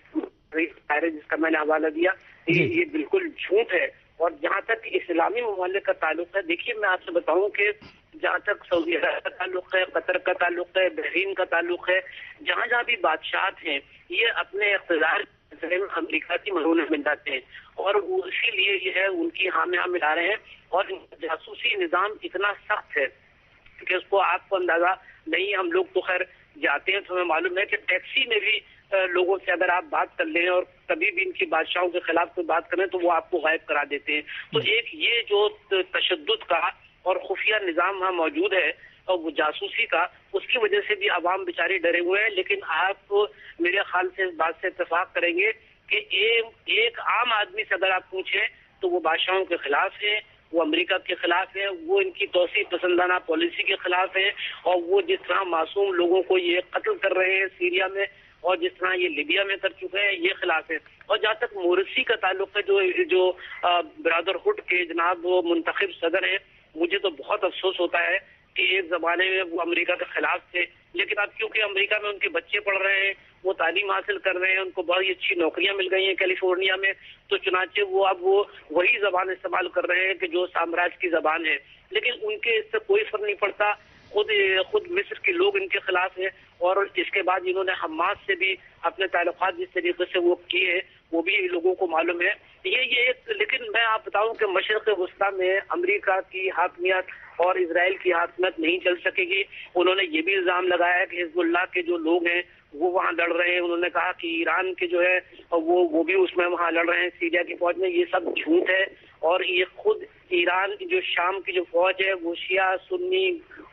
جس کا میں نے حوالہ دیا یہ بالکل جھوٹ ہے. اور جہاں تک اسلامی ممالک کا تعلق ہے، دیکھیے میں آپ سے بتاؤں کہ جہاں تک سعودی عرب کا تعلق ہے، قطر کا تعلق ہے، بحرین کا تعلق ہے، جہاں جہاں بھی بادشاہت ہیں یہ اپنے اقتدار امریکہ کی مرہون بن جاتے ہیں اور اسی لیے یہ ہے ان کی ہاں میں ہاں ملا رہے ہیں. اور جاسوسی نظام اتنا سخت ہے کہ اس کو آپ کو اندازہ نہیں. ہم لوگ تو خیر جاتے ہیں تو ہمیں معلوم ہے کہ ٹیکسی میں بھی لوگوں سے اگر آپ بات کر لیں اور کبھی بھی ان کی بادشاہوں کے خلاف کوئی بات کریں تو وہ آپ کو غائب کرا دیتے ہیں. تو ایک یہ جو تشدد کا اور خفیہ نظام وہاں موجود ہے वो जासूसी का, उसकी वजह से भी आवाम बेचारे डरे हुए हैं। लेकिन आप मेरे ख्याल से इस बात से इत्तेफाक करेंगे कि एक आम आदमी से अगर आप पूछें तो वो बादशाहों के खिलाफ है, वो अमेरिका के खिलाफ है, वो इनकी तौसीफ पसंदाना पॉलिसी के खिलाफ है, और वो जिस तरह मासूम लोगों को ये कत्ल कर रहे हैं सीरिया में और जिस तरह ये लिबिया में कर चुके हैं, ये खिलाफ है। और जहाँ तक मोरसी का ताल्लुक है, जो ब्रदरहुड के जनाब वो मुंतखब सदर है, मुझे तो बहुत अफसोस होता है कि एक जमाने में वो अमेरिका के खिलाफ थे, लेकिन अब क्योंकि अमेरिका में उनके बच्चे पढ़ रहे हैं, वो तालीम हासिल कर रहे हैं, उनको बहुत अच्छी नौकरियां मिल गई हैं कैलिफोर्निया में, तो चुनाचे वो अब वही जबान इस्तेमाल कर रहे हैं कि जो साम्राज्य की जबान है। लेकिन उनके इससे कोई फर्क नहीं पड़ता। खुद मिस्र के लोग इनके खिलाफ हैं, और इसके बाद इन्होंने हमास से भी अपने ताल्लुकात जिस तरीके से वो किए वो भी लोगों को मालूम है। लेकिन मैं आप बताऊं कि मशरिक़ वस्ता में अमेरिका की हाकमियत और इजराइल की हाकमियत नहीं चल सकेगी। उन्होंने ये भी इल्जाम लगाया कि हिजबुल्लाह के जो लोग हैं वो वहाँ लड़ रहे हैं। उन्होंने कहा कि ईरान के जो है वो भी उसमें वहाँ लड़ रहे हैं सीरिया की फौज में। ये सब झूठ है, और ये खुद ईरान की जो शाम की जो फौज है वो शिया सुन्नी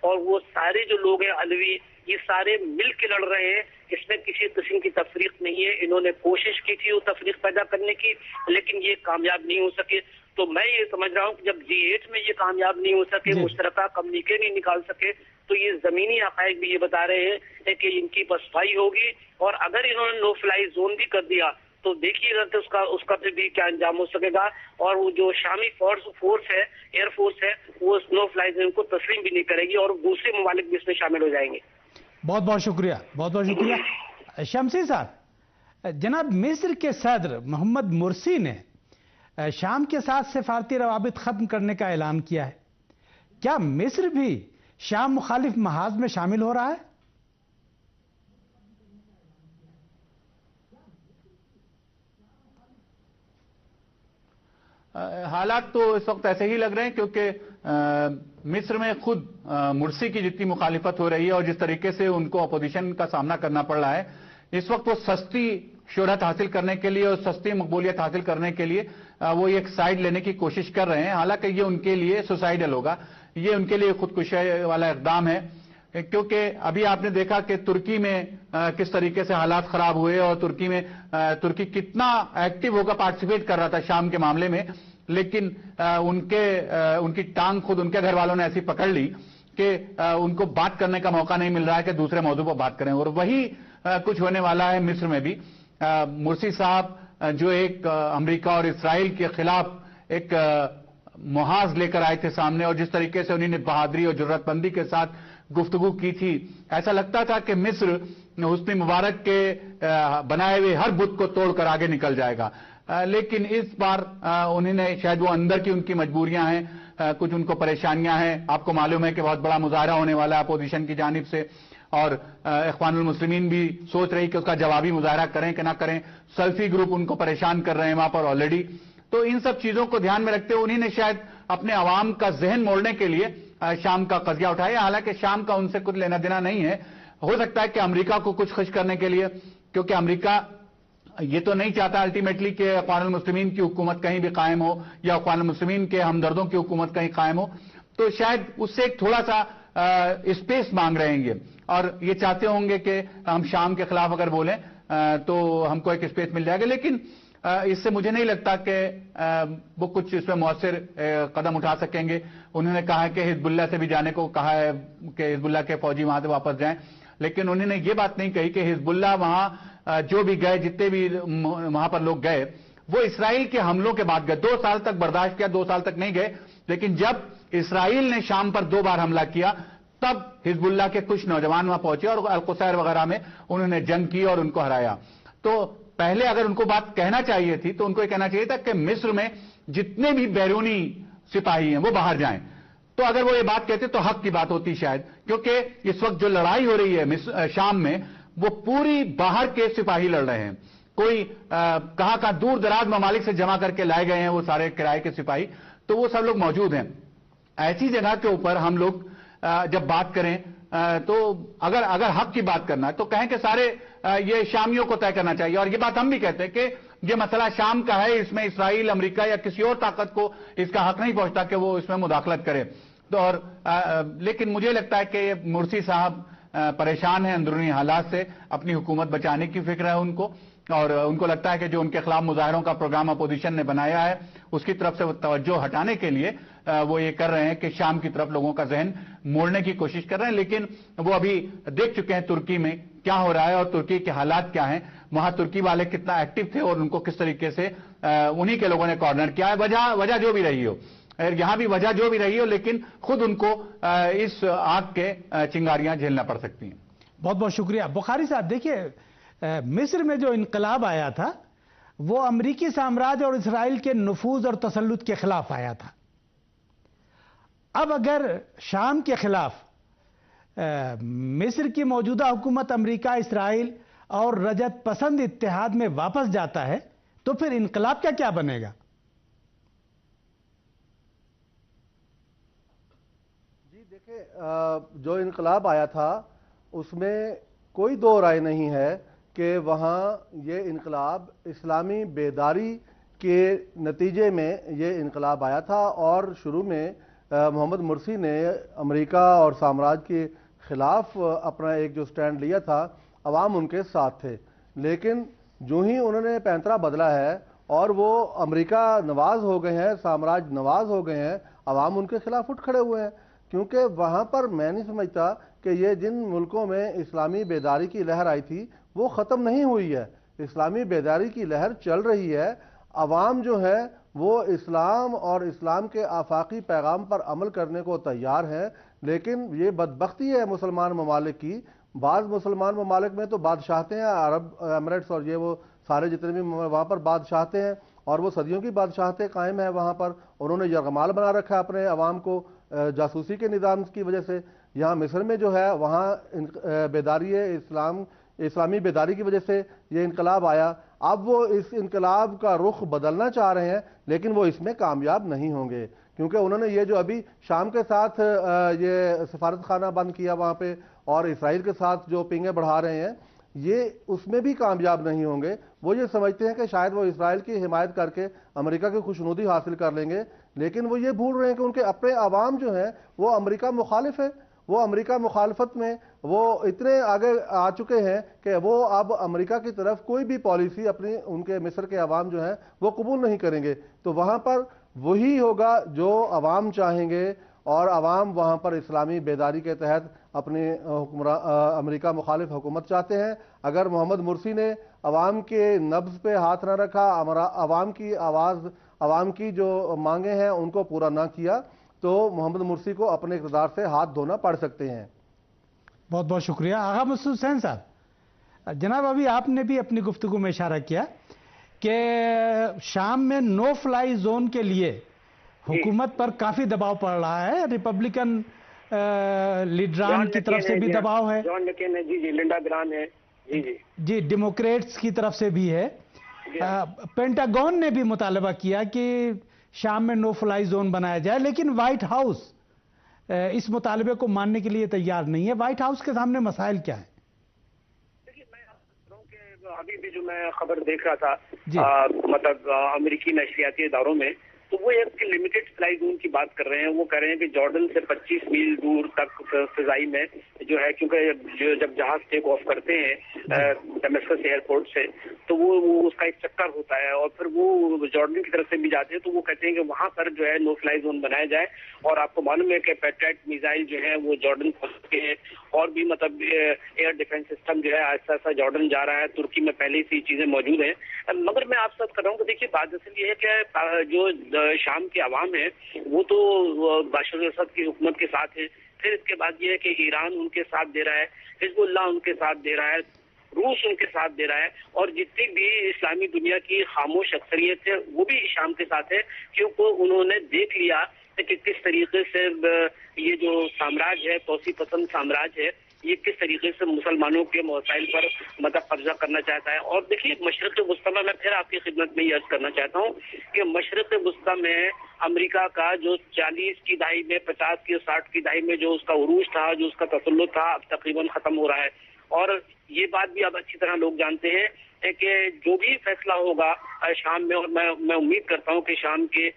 और वो सारे जो लोग हैं अलवी, ये सारे मिल के लड़ रहे हैं। इसमें किसी किस्म की तफरीक नहीं है। इन्होंने कोशिश की थी वो तफरीक पैदा करने की, लेकिन ये कामयाब नहीं हो सके। तो मैं ये समझ रहा हूँ कि जब G8 में ये कामयाब नहीं हो सके, मुश्तरका कम्युनिके नहीं निकाल सके, तो ये जमीनी हक़ाइक़ भी ये बता रहे हैं कि इनकी पसपाई होगी। और अगर इन्होंने नो फ्लाई जोन भी कर दिया तो देखिएगा कि उसका भी क्या अंजाम हो सकेगा। और वो जो शामी फोर्स है, एयरफोर्स है, वो नो फ्लाई जोन को तस्लीम भी नहीं करेगी, और दूसरे ममालिक भी इसमें शामिल हो जाएंगे। बहुत बहुत शुक्रिया, बहुत बहुत शुक्रिया। शमसी साहब, जनाब मिस्र के सदर मोहम्मद मुर्सी ने शाम के साथ सिफारती रवाबित खत्म करने का ऐलान किया है। क्या मिस्र भी शाम मुखालिफ महाज में शामिल हो रहा है? हालात तो इस वक्त ऐसे ही लग रहे हैं, क्योंकि मिस्र में खुद मुर्सी की जितनी मुखालिफत हो रही है और जिस तरीके से उनको अपोजिशन का सामना करना पड़ रहा है, इस वक्त वो सस्ती शोहरत हासिल करने के लिए और सस्ती मकबूलियत हासिल करने के लिए वो एक साइड लेने की कोशिश कर रहे हैं। हालांकि ये उनके लिए सुसाइडल होगा, ये उनके लिए खुदकुशी वाला इक़दाम है, क्योंकि अभी आपने देखा कि तुर्की में किस तरीके से हालात खराब हुए और तुर्की कितना एक्टिव होकर पार्टिसिपेट कर रहा था शाम के मामले में, लेकिन उनकी टांग खुद उनके घर वालों ने ऐसी पकड़ ली कि उनको बात करने का मौका नहीं मिल रहा है कि दूसरे मौजू पर बात करें। और वही कुछ होने वाला है मिस्र में भी। मुर्सी साहब जो एक अमेरिका और इसराइल के खिलाफ एक मुहाज लेकर आए थे सामने, और जिस तरीके से उन्होंने बहादुरी और जुर्रतमंदी के साथ गुफ्तगू की थी, ऐसा लगता था कि मिस्र हुस्नी मुबारक के बनाए हुए हर बुत को तोड़कर आगे निकल जाएगा। लेकिन इस बार उन्होंने शायद वो अंदर की उनकी मजबूरियां हैं, कुछ उनको परेशानियां हैं। आपको मालूम है कि बहुत बड़ा मुजाहरा होने वाला है अपोजिशन की जानिब से, और इख्वानुल मुस्लिमीन भी सोच रही कि उसका जवाबी मुजाहरा करें कि ना करें। सल्फी ग्रुप उनको परेशान कर रहे हैं वहां पर ऑलरेडी। तो इन सब चीजों को ध्यान में रखते हुए उन्हीं ने शायद अपने अवाम का जहन मोड़ने के लिए शाम का कज़िया उठाया। हालांकि शाम का उनसे कुछ लेना देना नहीं है। हो सकता है कि अमेरिका को कुछ खुश करने के लिए, क्योंकि अमेरिका ये तो नहीं चाहता अल्टीमेटली कि इख्वानुल मुस्लिमीन की हुकूमत कहीं भी कायम हो या इख्वानुल मुस्लिमीन के हमदर्दों की हुकूमत कहीं कायम हो, तो शायद उससे एक थोड़ा सा स्पेस मांग रहे हैं ये, और ये चाहते होंगे कि हम शाम के खिलाफ अगर बोलें तो हमको एक स्पेस मिल जाएगा। लेकिन इससे मुझे नहीं लगता कि वो कुछ इसमें मौसर कदम उठा सकेंगे। उन्होंने कहा है कि हिजबुल्लाह से भी जाने को कहा है कि हिजबुल्लाह के फौजी वहां से वापस जाएं, लेकिन उन्होंने ये बात नहीं कही कि हिजबुल्लाह वहां जो भी गए, जितने भी वहां पर लोग गए, वो इसराइल के हमलों के बाद गए। 2 साल तक बर्दाश्त किया, 2 साल तक नहीं गए, लेकिन जब इसराइल ने शाम पर 2 बार हमला किया तब हिजबुल्लाह के कुछ नौजवान वहां पहुंचे और अल-कुसैर वगैरह में उन्होंने जंग की और उनको हराया। तो पहले अगर उनको बात कहना चाहिए थी तो उनको ये कहना चाहिए था कि मिस्र में जितने भी बैरूनी सिपाही हैं वो बाहर जाएं। तो अगर वो ये बात कहते तो हक की बात होती शायद, क्योंकि इस वक्त जो लड़ाई हो रही है शाम में वो पूरी बाहर के सिपाही लड़ रहे हैं। कोई कहां दूर दराज ममालिक से जमा करके लाए गए हैं वो सारे किराए के सिपाही, तो वो सब लोग मौजूद हैं। ऐसी जगह के ऊपर हम लोग जब बात करें तो अगर हक की बात करना है तो कहें कि सारे ये शामियों को तय करना चाहिए। और ये बात हम भी कहते हैं कि ये मसला शाम का है, इसमें इसराइल, अमेरिका या किसी और ताकत को इसका हक नहीं पहुंचता कि वो इसमें मुदाखलत करे। اور لیکن مجھے لگتا ہے کہ مرسی صاحب پریشان ہیں اندرونی حالات سے، اپنی حکومت بچانے کی فکر ہے ان کو، اور ان کو لگتا ہے کہ جو ان کے خلاف مظاہروں کا پروگرام اپوزیشن نے بنایا ہے اس کی طرف سے وہ توجہ ہٹانے کے لیے وہ یہ کر رہے ہیں کہ شام کی طرف لوگوں کا ذہن موڑنے کی کوشش کر رہے ہیں. لیکن وہ ابھی دیکھ چکے ہیں ترکی میں کیا ہو رہا ہے اور ترکی کے حالات کیا ہیں، وہاں ترکی والے کتنا ایکٹیو تھے اور ان کو کس طریقے سے انہی کے لوگوں نے کارنر کیا ہے. وجہ جو بھی رہی ہو، یہاں بھی وجہ جو بھی رہی ہو، لیکن خود ان کو اس آگ کے چنگاریاں جھیلنا پڑ سکتی ہیں. بہت بہت شکریہ بخاری صاحب. دیکھیے مصر میں جو انقلاب آیا تھا وہ امریکی سامراج اور اسرائیل کے نفوذ اور تسلط کے خلاف آیا تھا. اب اگر شام کے خلاف مصر کی موجودہ حکومت امریکہ، اسرائیل اور رجعت پسند اتحاد میں واپس جاتا ہے تو پھر انقلاب کا کیا بنے گا؟ جی دیکھیں، جو انقلاب آیا تھا اس میں کوئی دو رائے نہیں ہے کہ وہاں یہ انقلاب اسلامی بیداری کے نتیجے میں یہ انقلاب آیا تھا، اور شروع میں محمد مرسی نے امریکہ اور سامراج کے خلاف اپنا ایک جو سٹینڈ لیا تھا، عوام ان کے ساتھ تھے. لیکن جو ہی انہوں نے پینترا بدلا ہے اور وہ امریکہ نواز ہو گئے ہیں، سامراج نواز ہو گئے ہیں، عوام ان کے خلاف اٹھ کھڑے ہوئے ہیں. کیونکہ وہاں پر میں نہیں سمجھتا کہ یہ جن ملکوں میں اسلامی بیداری کی لہر آئی تھی وہ ختم نہیں ہوئی ہے. اسلامی بیداری کی لہر چل رہی ہے. عوام جو ہے وہ اسلام اور اسلام کے آفاقی پیغام پر عمل کرنے کو تیار ہے. لیکن یہ بدبختی ہے مسلمان ممالک کی، بعض مسلمان ممالک میں تو بادشاہتے ہیں، عرب ایمریٹس اور یہ وہ سارے جتنے بھی وہاں پر بادشاہتے ہیں، اور وہ صدیوں کی بادشاہتے قائم ہیں وہاں پر. انہوں نے یرغمال بنا رکھا ہے اپنے عوام کو جاسوسی کے نظام کی وجہ سے. یہاں مصر میں جو ہے وہاں بیداری اسلامی بیداری کی وجہ سے یہ انقلاب آیا. اب وہ اس انقلاب کا رخ بدلنا چاہ رہے ہیں لیکن وہ اس میں کامیاب نہیں ہوں گے، کیونکہ انہوں نے یہ جو ابھی شام کے ساتھ یہ سفارت خانہ بند کیا وہاں پہ اور اسرائیل کے ساتھ جو پنگیں بڑھا رہے ہیں، یہ اس میں بھی کامیاب نہیں ہوں گے. وہ یہ سمجھتے ہیں کہ شاید وہ اسرائیل کی حمایت کر کے امریکہ کی خوشنودی حاصل کر لیں گے، لیکن وہ یہ بھول رہے ہیں کہ ان کے اپنے عوام جو ہیں وہ امریکہ مخالف ہے. وہ امریکہ مخالفت میں وہ اتنے آگے آ چکے ہیں کہ وہ اب امریکہ کی طرف کوئی بھی پالیسی اپنی ان کے مصر کے عوام جو ہیں وہ قبول نہیں کریں گے. تو وہاں پر وہی ہوگا جو عوام چاہیں گے، اور عوام وہاں پر اسلامی بیداری کے تحت اپنی امریکہ مخالف حکومت چاہتے ہیں. اگر محمد مرسی نے عوام کے نبض پہ ہاتھ نہ رکھا، عوام کی آواز، عوام کی جو مانگیں ہیں ان کو پورا نہ کیا، تو محمد مرسی کو اپنے اقتدار سے ہاتھ دھونا پڑ سکتے ہیں. بہت بہت شکریہ. آغا مسعود حسین صاحب، جناب ابھی آپ نے بھی اپنی گفتگو میں اشارہ کیا کہ شام میں نو فلائی زون کے لیے حکومت پر کافی دباؤ پڑ رہا ہے، ریپبلکن لیڈران کی طرف سے بھی دباؤ ہے، جان مکین ہے، جی لنڈا گران ہے، جی ڈیموکریٹس کی طرف سے بھی ہے. پینٹاگون نے بھی مطالبہ کیا کہ شام میں نو فلائی زون بنایا جائے، لیکن وائٹ ہاؤس اس مطالبے کو ماننے کے لیے تیار نہیں ہے. وائٹ ہاؤس کے سامنے مسائل کیا ہیں؟ دیکھیے میں ابھی بھی جو میں خبر دیکھ رہا تھا مطلب امریکی نشریاتی اداروں میں، تو وہ ایک لمیٹڈ فلائی زون کی بات کر رہے ہیں. وہ کہہ رہے ہیں کہ جارڈن سے 25 میل دور تک فضائی میں جو ہے، کیونکہ جب جہاز ٹیک آف کرتے ہیں ڈمیسکس ایئرپورٹ سے تو وہ اس کا ایک چکر ہوتا ہے اور پھر وہ جارڈن کی طرف سے بھی جاتے ہیں. تو وہ کہتے ہیں کہ وہاں پر جو ہے نو فلائی زون بنایا جائے. اور آپ کو معلوم ہے کہ پیٹریٹ میزائل جو ہے وہ جارڈن پہنچ کے ہیں، اور بھی مطلب ایئر ڈیفنس سسٹم جو ہے آہستہ آہستہ جارڈن جا رہا ہے. ترکی میں پہلے سے یہ چیزیں موجود ہیں. مگر میں آپ سے کر رہا ہوں کہ دیکھیے بات اصل یہ ہے کہ جو شام کے عوام ہیں وہ تو بشار الاسد کی حکومت کے ساتھ ہیں. پھر اس کے بعد یہ ہے کہ ایران ان کے ساتھ دے رہا ہے، حزب اللہ ان کے ساتھ دے رہا ہے، روس ان کے ساتھ دے رہا ہے، اور جتنی بھی اسلامی دنیا کی خاموش اکثریت ہے وہ بھی شام کے ساتھ ہے، کیونکہ انہوں نے دیکھ لیا کہ کس طریقے سے یہ جو سامراج ہے، توسیع پسند سامراج ہے، یہ کس طریقے سے مسلمانوں کے مسائل پر مطلب قبضہ کرنا چاہتا ہے. اور دیکھیے مشرق وسطیٰ میں پھر آپ کی خدمت میں یہ عرض کرنا چاہتا ہوں کہ مشرق وسطیٰ میں امریکہ کا جو 40 کی دہائی میں، 50 کی 60 کی دہائی میں جو اس کا عروج تھا، جو اس کا تسلط تھا، اب تقریباً ختم ہو رہا ہے. اور یہ بات بھی اب اچھی طرح لوگ جانتے ہیں کہ جو بھی فیصلہ ہوگا شام میں، اور میں امید کرتا ہوں کہ شام کے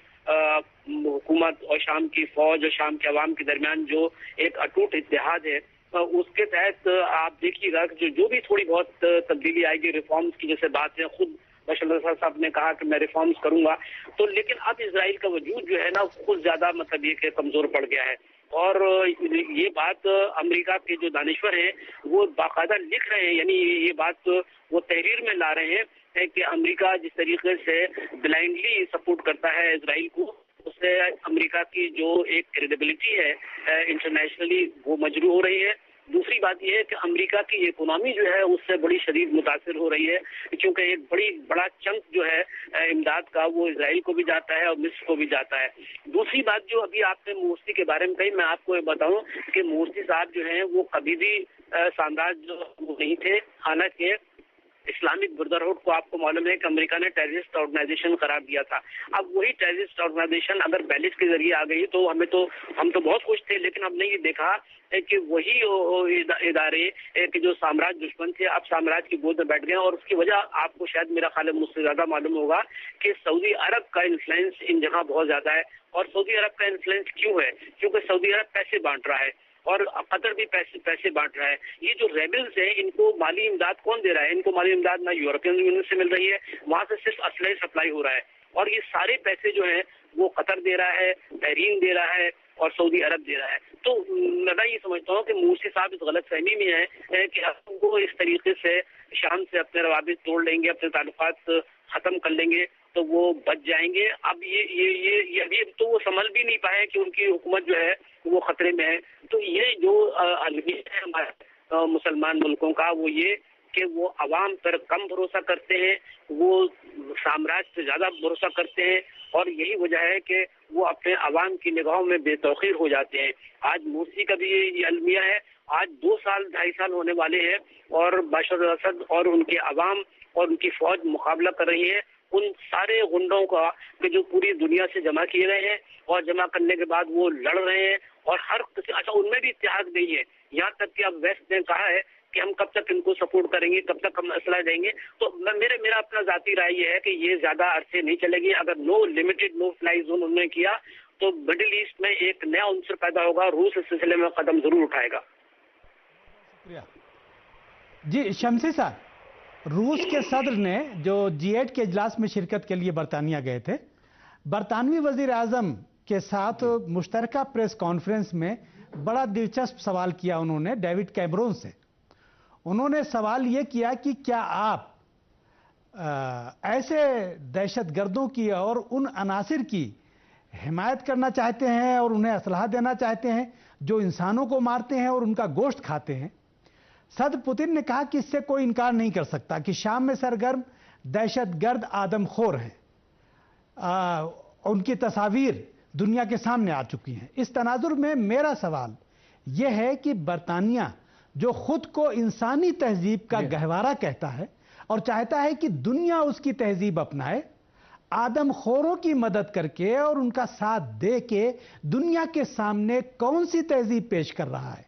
हुकूमत और शाम की फौज और शाम के अवाम के दरमियान जो एक अटूट इत्तेहाद है, उसके तहत आप देखिएगा कि जो भी थोड़ी बहुत तब्दीली आएगी, रिफॉर्म्स की जैसे बात है, खुद बशर अल-असद साहब ने कहा कि मैं रिफॉर्म्स करूंगा, तो लेकिन अब इजराइल का वजूद जो है ना खुद ज्यादा मतलब ये कि कमजोर पड़ गया है। और ये बात अमेरिका के जो दानिश्वर हैं वो बाकायदा लिख रहे हैं, यानी ये बात वो तहरीर में ला रहे हैं कि अमेरिका जिस तरीके से ब्लाइंडली सपोर्ट करता है इजराइल को, उससे अमेरिका की जो एक क्रेडिबिलिटी है इंटरनेशनली वो मजरू हो रही है। दूसरी बात यह है कि अमेरिका की इकोनॉमी जो है उससे बड़ी शदीद मुतासिर हो रही है, क्योंकि एक बड़ा चंक जो है इमदाद का वो इजराइल को भी जाता है और मिस्र को भी जाता है। दूसरी बात जो अभी आपने मोर्सी के बारे में कही, मैं आपको ये बताऊं कि मोर्सी साहब जो हैं वो कभी भी साम्राज्य नहीं थे। हालांकि इस्लामिक ब्रदरहुड को आपको मालूम है कि अमेरिका ने टेररिस्ट ऑर्गेनाइजेशन करार दिया था। अब वही टेररिस्ट ऑर्गेनाइजेशन अगर बैलिस के जरिए आ गई तो हम तो बहुत खुश थे, लेकिन हमने ये देखा है कि वही इदारे कि जो साम्राज्य दुश्मन थे अब साम्राज्य की गोद में बैठ गए। और उसकी वजह आपको शायद मेरा ख्याल है मुझसे ज्यादा मालूम होगा कि सऊदी अरब का इन्फ्लुएंस इन जगह बहुत ज्यादा है। और सऊदी अरब का इन्फ्लुएंस क्यों है? क्योंकि सऊदी अरब पैसे बांट रहा है और कतर भी पैसे बांट रहा है। ये जो रेबल्स हैं इनको माली इमदाद कौन दे रहा है? इनको माली इमदाद ना यूरोपियन यूनियन से मिल रही है, वहां से सिर्फ असलहे सप्लाई हो रहा है। और ये सारे पैसे जो हैं वो कतर दे रहा है, बहरीन दे रहा है और सऊदी अरब दे रहा है। तो मैं ये समझता हूँ कि मोर्सी साहब इस गलत फहमी में है कि अब वो इस तरीके से शाम से अपने रवाबित तोड़ लेंगे, अपने ताल्लुकात खत्म कर लेंगे तो वो बच जाएंगे। अब ये अभी तो वो संभल भी नहीं पाए कि उनकी हुकूमत जो है वो खतरे में है। तो ये जो अलमिया है हमारे मुसलमान मुल्कों का, वो ये कि वो अवाम पर कम भरोसा करते हैं, वो साम्राज्य से ज्यादा भरोसा करते हैं और यही वजह है कि वो अपने अवाम की निगाहों में बेतौकीर हो जाते हैं। आज मोर्सी का भी ये अलमिया है। आज 2-2.5 साल होने वाले हैं और बशर अल-असद और उनके अवाम और उनकी फौज मुकाबला कर रही है उन सारे गुंडों का कि जो पूरी दुनिया से जमा किए गए हैं और जमा करने के बाद वो लड़ रहे हैं और हर अच्छा उनमें भी इत्तेहाद नहीं है। यहाँ तक कि अब वेस्ट ने कहा है कि हम कब तक इनको सपोर्ट करेंगे, कब तक हम असला देंगे। तो मेरा अपना जाती राय ये है कि ये ज्यादा अरसे नहीं चलेगी। अगर no limited no fly zone उन्होंने किया तो मिडिल ईस्ट में एक नया उनसर पैदा होगा। रूस इस सिलसिले में कदम जरूर उठाएगा। शुक्रिया जी शमसी साहब। रूस के सदर ने जो G8 के इजलास में शिरकत के लिए बरतानिया गए थे, बरतानवी वजीर आजम के साथ मुश्तरका प्रेस कॉन्फ्रेंस में बड़ा दिलचस्प सवाल किया उन्होंने डेविड कैमरून से। उन्होंने सवाल ये किया कि क्या आप ऐसे दहशतगर्दों की और उन अनासिर की हिमायत करना चाहते हैं और उन्हें असलहा देना चाहते हैं जो इंसानों को मारते हैं और उनका गोश्त खाते हैं। सदर पुतिन ने कहा कि इससे कोई इनकार नहीं कर सकता कि शाम में सरगर्म दहशतगर्द आदमखोर हैं। उनकी तस्वीर दुनिया के सामने आ चुकी हैं। इस तनाजुर में मेरा सवाल यह है कि बरतानिया जो खुद को इंसानी तहजीब का गहवारा कहता है और चाहता है कि दुनिया उसकी तहजीब अपनाए, आदमखोरों की मदद करके और उनका साथ दे के दुनिया के सामने कौन सी तहजीब पेश कर रहा है?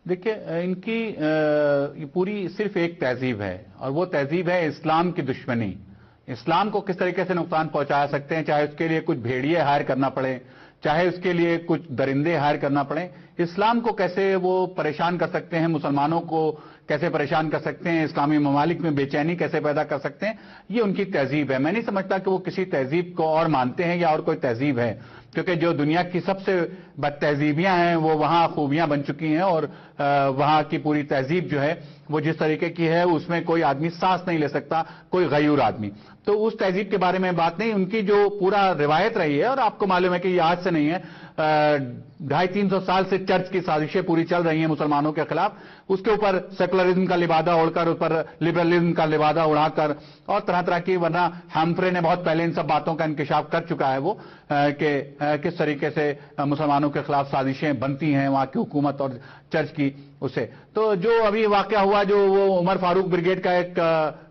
देखिए, इनकी पूरी सिर्फ एक तहजीब है और वो तहजीब है इस्लाम की दुश्मनी। इस्लाम को किस तरीके से नुकसान पहुंचा सकते हैं, चाहे उसके लिए कुछ भेड़िए हायर करना पड़े, चाहे उसके लिए कुछ दरिंदे हायर करना पड़े। इस्लाम को कैसे वो परेशान कर सकते हैं, मुसलमानों को कैसे परेशान कर सकते हैं, इस्लामी ममालिक में बेचैनी कैसे पैदा कर सकते हैं, ये उनकी तहजीब है। मैं नहीं समझता कि वो किसी तहजीब को और मानते हैं या और कोई तहजीब है, क्योंकि जो दुनिया की सबसे बद तहजीबियां हैं वो वहां खूबियां बन चुकी हैं और वहां की पूरी तहजीब जो है वो जिस तरीके की है उसमें कोई आदमी सांस नहीं ले सकता, कोई गयूर आदमी। तो उस तहजीब के बारे में बात नहीं, उनकी जो पूरा रिवायत रही है, और आपको मालूम है कि ये आज से नहीं है, 250-300 साल से चर्च की साजिशें पूरी चल रही हैं मुसलमानों के खिलाफ। उसके ऊपर सेकुलरिज्म का लिबादा ओढ़कर, ऊपर लिबरलिज्म का लिबादा उड़ाकर और तरह तरह की, वरना हैम्फ्रे ने बहुत पहले इन सब बातों का इंकशाफ कर चुका है वो कि किस तरीके से मुसलमानों के खिलाफ साजिशें बनती हैं वहां की हुकूमत और चर्च की उसे। तो जो अभी वाकया हुआ, जो वो उमर फारूक ब्रिगेड का एक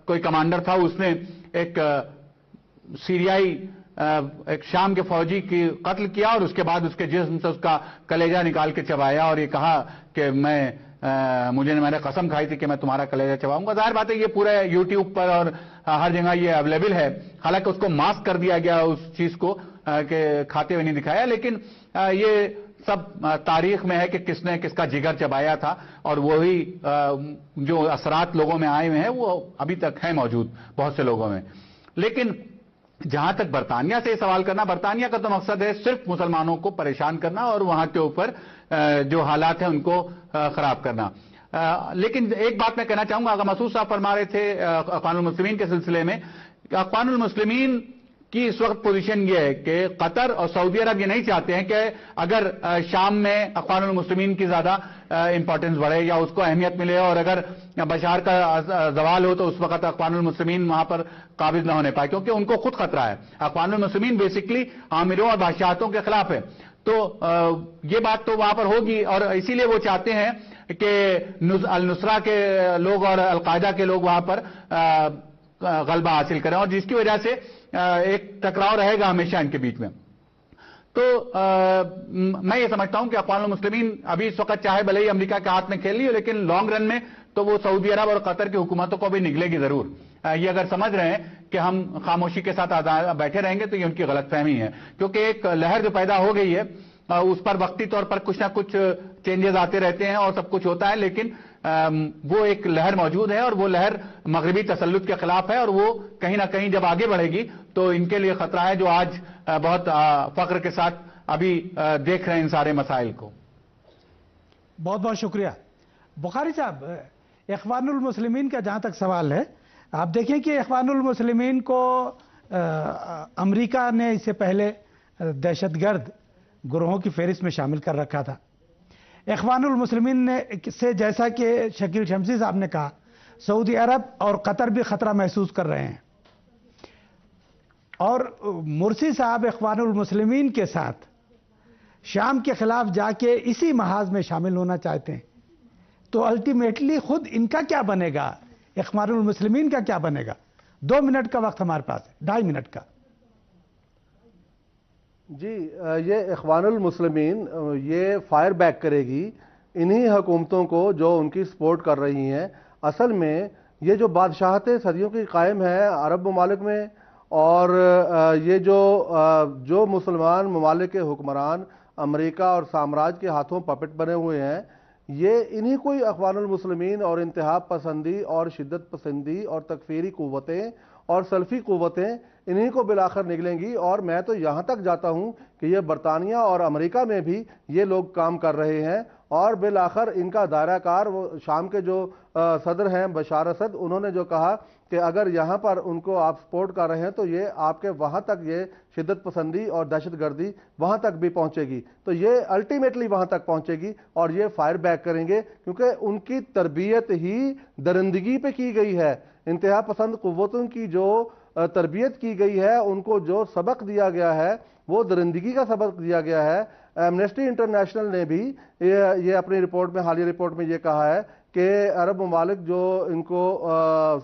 कोई कमांडर था, उसने एक सीरियाई एक शाम के फौजी की कत्ल किया और उसके बाद उसके जिस्म से उसका कलेजा निकाल के चबाया और ये कहा कि मैं میں نے قسم کھائی تھی کہ میں تمہارا کلیجہ چباؤں گا. ظاہر بات ہے یہ پورے یوٹیوب پر اور ہر جگہ یہ اویلیبل ہے. حالانکہ اس کو ماسک کر دیا گیا اس چیز کو کہ کھاتے ہوئے نہیں دکھایا, لیکن یہ سب تاریخ میں ہے کہ کس نے کس کا جگر چبایا تھا, اور وہی جو اثرات لوگوں میں آئے ہوئے ہیں وہ ابھی تک ہیں موجود بہت سے لوگوں میں. لیکن جہاں تک برطانیہ سے یہ سوال کرنا, برطانیہ کا تو مقصد ہے صرف مسلمانوں کو پریشان کرنا اور وہاں کے اوپر جو حالات ہیں ان کو خراب کرنا. لیکن ایک بات میں کہنا چاہوں گا, آغا مسعود صاحب فرما رہے تھے اخوان المسلمین کے سلسلے میں, اخوان المسلمین کی اس وقت پوزیشن یہ ہے کہ قطر اور سعودی عرب یہ نہیں چاہتے ہیں کہ اگر شام میں اخوان المسلمین کی زیادہ امپورٹنس بڑھے یا اس کو اہمیت ملے, اور اگر بشار کا زوال ہو تو اس وقت اخوان المسلمین وہاں پر قابض نہ ہونے پائے, کیونکہ ان کو خود خطرہ ہے. اخوان المسلمین بیسکلی عامروں اور بادشاہتوں کے خلاف ہے, تو یہ بات تو وہاں پر ہوگی, اور اسی لیے وہ چاہتے ہیں کہ النصرہ کے لوگ اور القاعدہ کے لوگ وہاں پر غلبہ حاصل کریں, اور جس کی وجہ سے ایک ٹکراؤ رہے گا ہمیشہ ان کے بیچ میں. تو میں یہ سمجھتا ہوں کہ اقوام المسلمین ابھی اس وقت چاہے بھلے ہی امریکہ کے ہاتھ میں کھیل لی ہو, لیکن لانگ رن میں تو وہ سعودی عرب اور قطر کی حکومتوں کو بھی نگلے گی ضرور. یہ اگر سمجھ رہے ہیں کہ ہم خاموشی کے ساتھ بیٹھے رہیں گے تو یہ ان کی غلط فہمی ہے, کیونکہ ایک لہر جو پیدا ہو گئی ہے اس پر وقتی طور پر کچھ نہ کچھ چینجز آتے رہتے ہیں اور سب کچھ ہوتا ہے, لیکن وہ ایک لہر موجود ہے اور وہ لہر مغربی تسلط کے خلاف ہے, اور وہ کہیں نہ کہیں جب آگے بڑھے گی تو ان کے لیے خطرہ ہے جو آج بہت فخر کے ساتھ ابھی دیکھ رہے ہیں ان سارے مسائل کو. بہت بہت شکریہ بخاری صاحب. اخوان المسلمین کا جہاں تک سوال ہے, آپ دیکھیں کہ اخوان المسلمین کو امریکہ نے اس سے پہلے دہشت گرد گروہوں کی فہرست میں شامل کر رکھا تھا. اخوان المسلمین نے سے جیسا کہ شکیل شمسی صاحب نے کہا, سعودی عرب اور قطر بھی خطرہ محسوس کر رہے ہیں, اور مرسی صاحب اخوان المسلمین کے ساتھ شام کے خلاف جا کے اسی محاذ میں شامل ہونا چاہتے ہیں. تو الٹیمیٹلی خود ان کا کیا بنے گا, اخوان المسلمین کا کیا بنے گا؟ 2 منٹ کا وقت ہمارے پاس ہے, 2.5 منٹ کا. جی, یہ اخوان المسلمین یہ فائر بیک کرے گی انہی حکومتوں کو جو ان کی سپورٹ کر رہی ہیں. اصل میں یہ جو بادشاہتیں صدیوں کی قائم ہیں عرب ممالک میں, اور یہ جو مسلمان ممالک کے حکمران امریکہ اور سامراج کے ہاتھوں پپٹ بنے ہوئے ہیں, یہ انہی کوئی اخوان المسلمین اور انتہا پسندی اور شدت پسندی اور تکفیری قوتیں اور سلفی قوتیں انہی کو بالآخر نگلیں گی. اور میں تو یہاں تک جاتا ہوں کہ یہ برطانیہ اور امریکہ میں بھی یہ لوگ کام کر رہے ہیں, اور بالآخر ان کا دائرہ کار وہ شام کے جو صدر ہیں بشار اسد, انہوں نے جو کہا کہ اگر یہاں پر ان کو آپ سپورٹ کر رہے ہیں تو یہ آپ کے وہاں تک یہ شدت پسندی اور دہشت گردی وہاں تک بھی پہنچے گی, تو یہ الٹیمیٹلی وہاں تک پہنچے گی اور یہ فائر بیک کریں گے, کیونکہ ان کی تربیت ہی درندگی پہ کی گئی ہے. انتہا پسند قوتوں کی جو تربیت کی گئی ہے, ان کو جو سبق دیا گیا ہے وہ درندگی کا سبق دیا گیا ہے. ایمنسٹی انٹرنیشنل نے بھی یہ اپنی رپورٹ میں, حالیہ رپورٹ میں یہ کہا ہے کہ عرب ممالک جو ان کو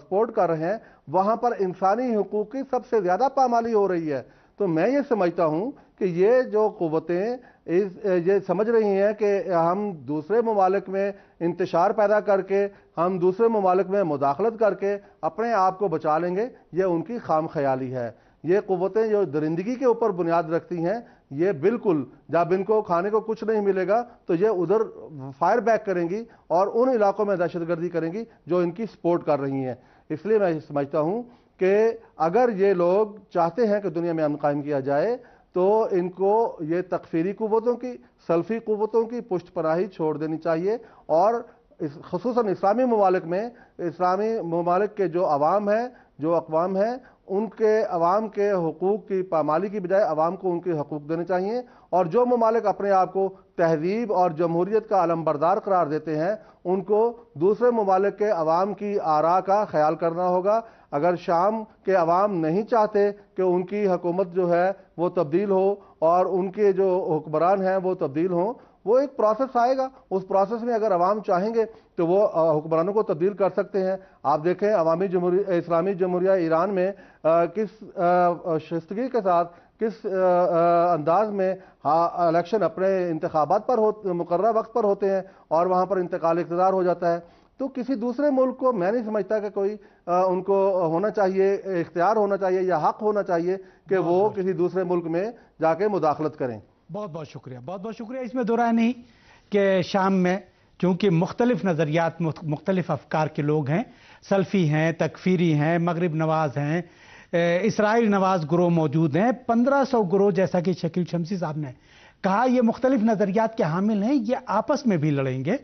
سپورٹ کر رہے ہیں وہاں پر انسانی حقوق کی سب سے زیادہ پامالی ہو رہی ہے. تو میں یہ سمجھتا ہوں کہ یہ جو قوتیں یہ سمجھ رہی ہیں کہ ہم دوسرے ممالک میں انتشار پیدا کر کے, ہم دوسرے ممالک میں مداخلت کر کے اپنے آپ کو بچا لیں گے, یہ ان کی خام خیالی ہے. یہ قوتیں جو درندگی کے اوپر بنیاد رکھتی ہیں, یہ بالکل جب ان کو کھانے کو کچھ نہیں ملے گا تو یہ ادھر فائر بیک کریں گی اور ان علاقوں میں دہشت گردی کریں گی جو ان کی سپورٹ کر رہی ہیں. اس لیے میں سمجھتا ہوں کہ اگر یہ لوگ چاہتے ہیں کہ دنیا میں امن قائم کیا جائے تو ان کو یہ تکفیری قوتوں کی, سلفی قوتوں کی پشت پناہی چھوڑ دینی چاہیے, اور خصوصاً اسلامی ممالک میں اسلامی ممالک کے جو عوام ہیں, جو اقوام ہیں, ان کے عوام کے حقوق کی پامالی کی بجائے عوام کو ان کے حقوق دینے چاہیے. اور جو ممالک اپنے آپ کو تہذیب اور جمہوریت کا علمبردار قرار دیتے ہیں ان کو دوسرے ممالک کے عوام کی آراء کا خیال کرنا ہوگا. اگر شام کے عوام نہیں چاہتے کہ ان کی حکومت جو ہے وہ تبدیل ہو اور ان کے جو حکمران ہیں وہ تبدیل ہوں, وہ ایک پروسیس آئے گا. اس پروسیس میں اگر عوام چاہیں گے تو وہ حکمرانوں کو تبدیل کر سکتے ہیں. آپ دیکھیں اسلامی جمہوریہ ایران میں کس شائستگی کے ساتھ کس انداز میں الیکشن اپنے انتخابات پر مقررہ وقت پر ہوتے ہیں اور وہاں پر انتقال اقتدار ہو جاتا ہے، تو کسی دوسرے ملک کو میں نہیں سمجھتا کہ کوئی ان کو ہونا چاہیے، اختیار ہونا چاہیے یا حق ہونا چاہیے کہ وہ کسی دوسرے ملک میں جا کے مداخلت کریں۔ بہت بہت شکریہ، بہت بہت شکریہ۔ اس میں دو رائے نہیں کہ شام میں چونکہ مختلف نظریات، مختلف افکار کے لوگ ہیں، سلفی ہیں، تکفیری ہیں، مغرب نواز ہیں، اسرائیل نواز گروہ موجود ہیں، 1500 گروہ جیسا کہ شکیل شمسی صاحب نے کہا، یہ مختلف نظریات کے حامل ہیں، یہ آپس میں بھی لڑیں گے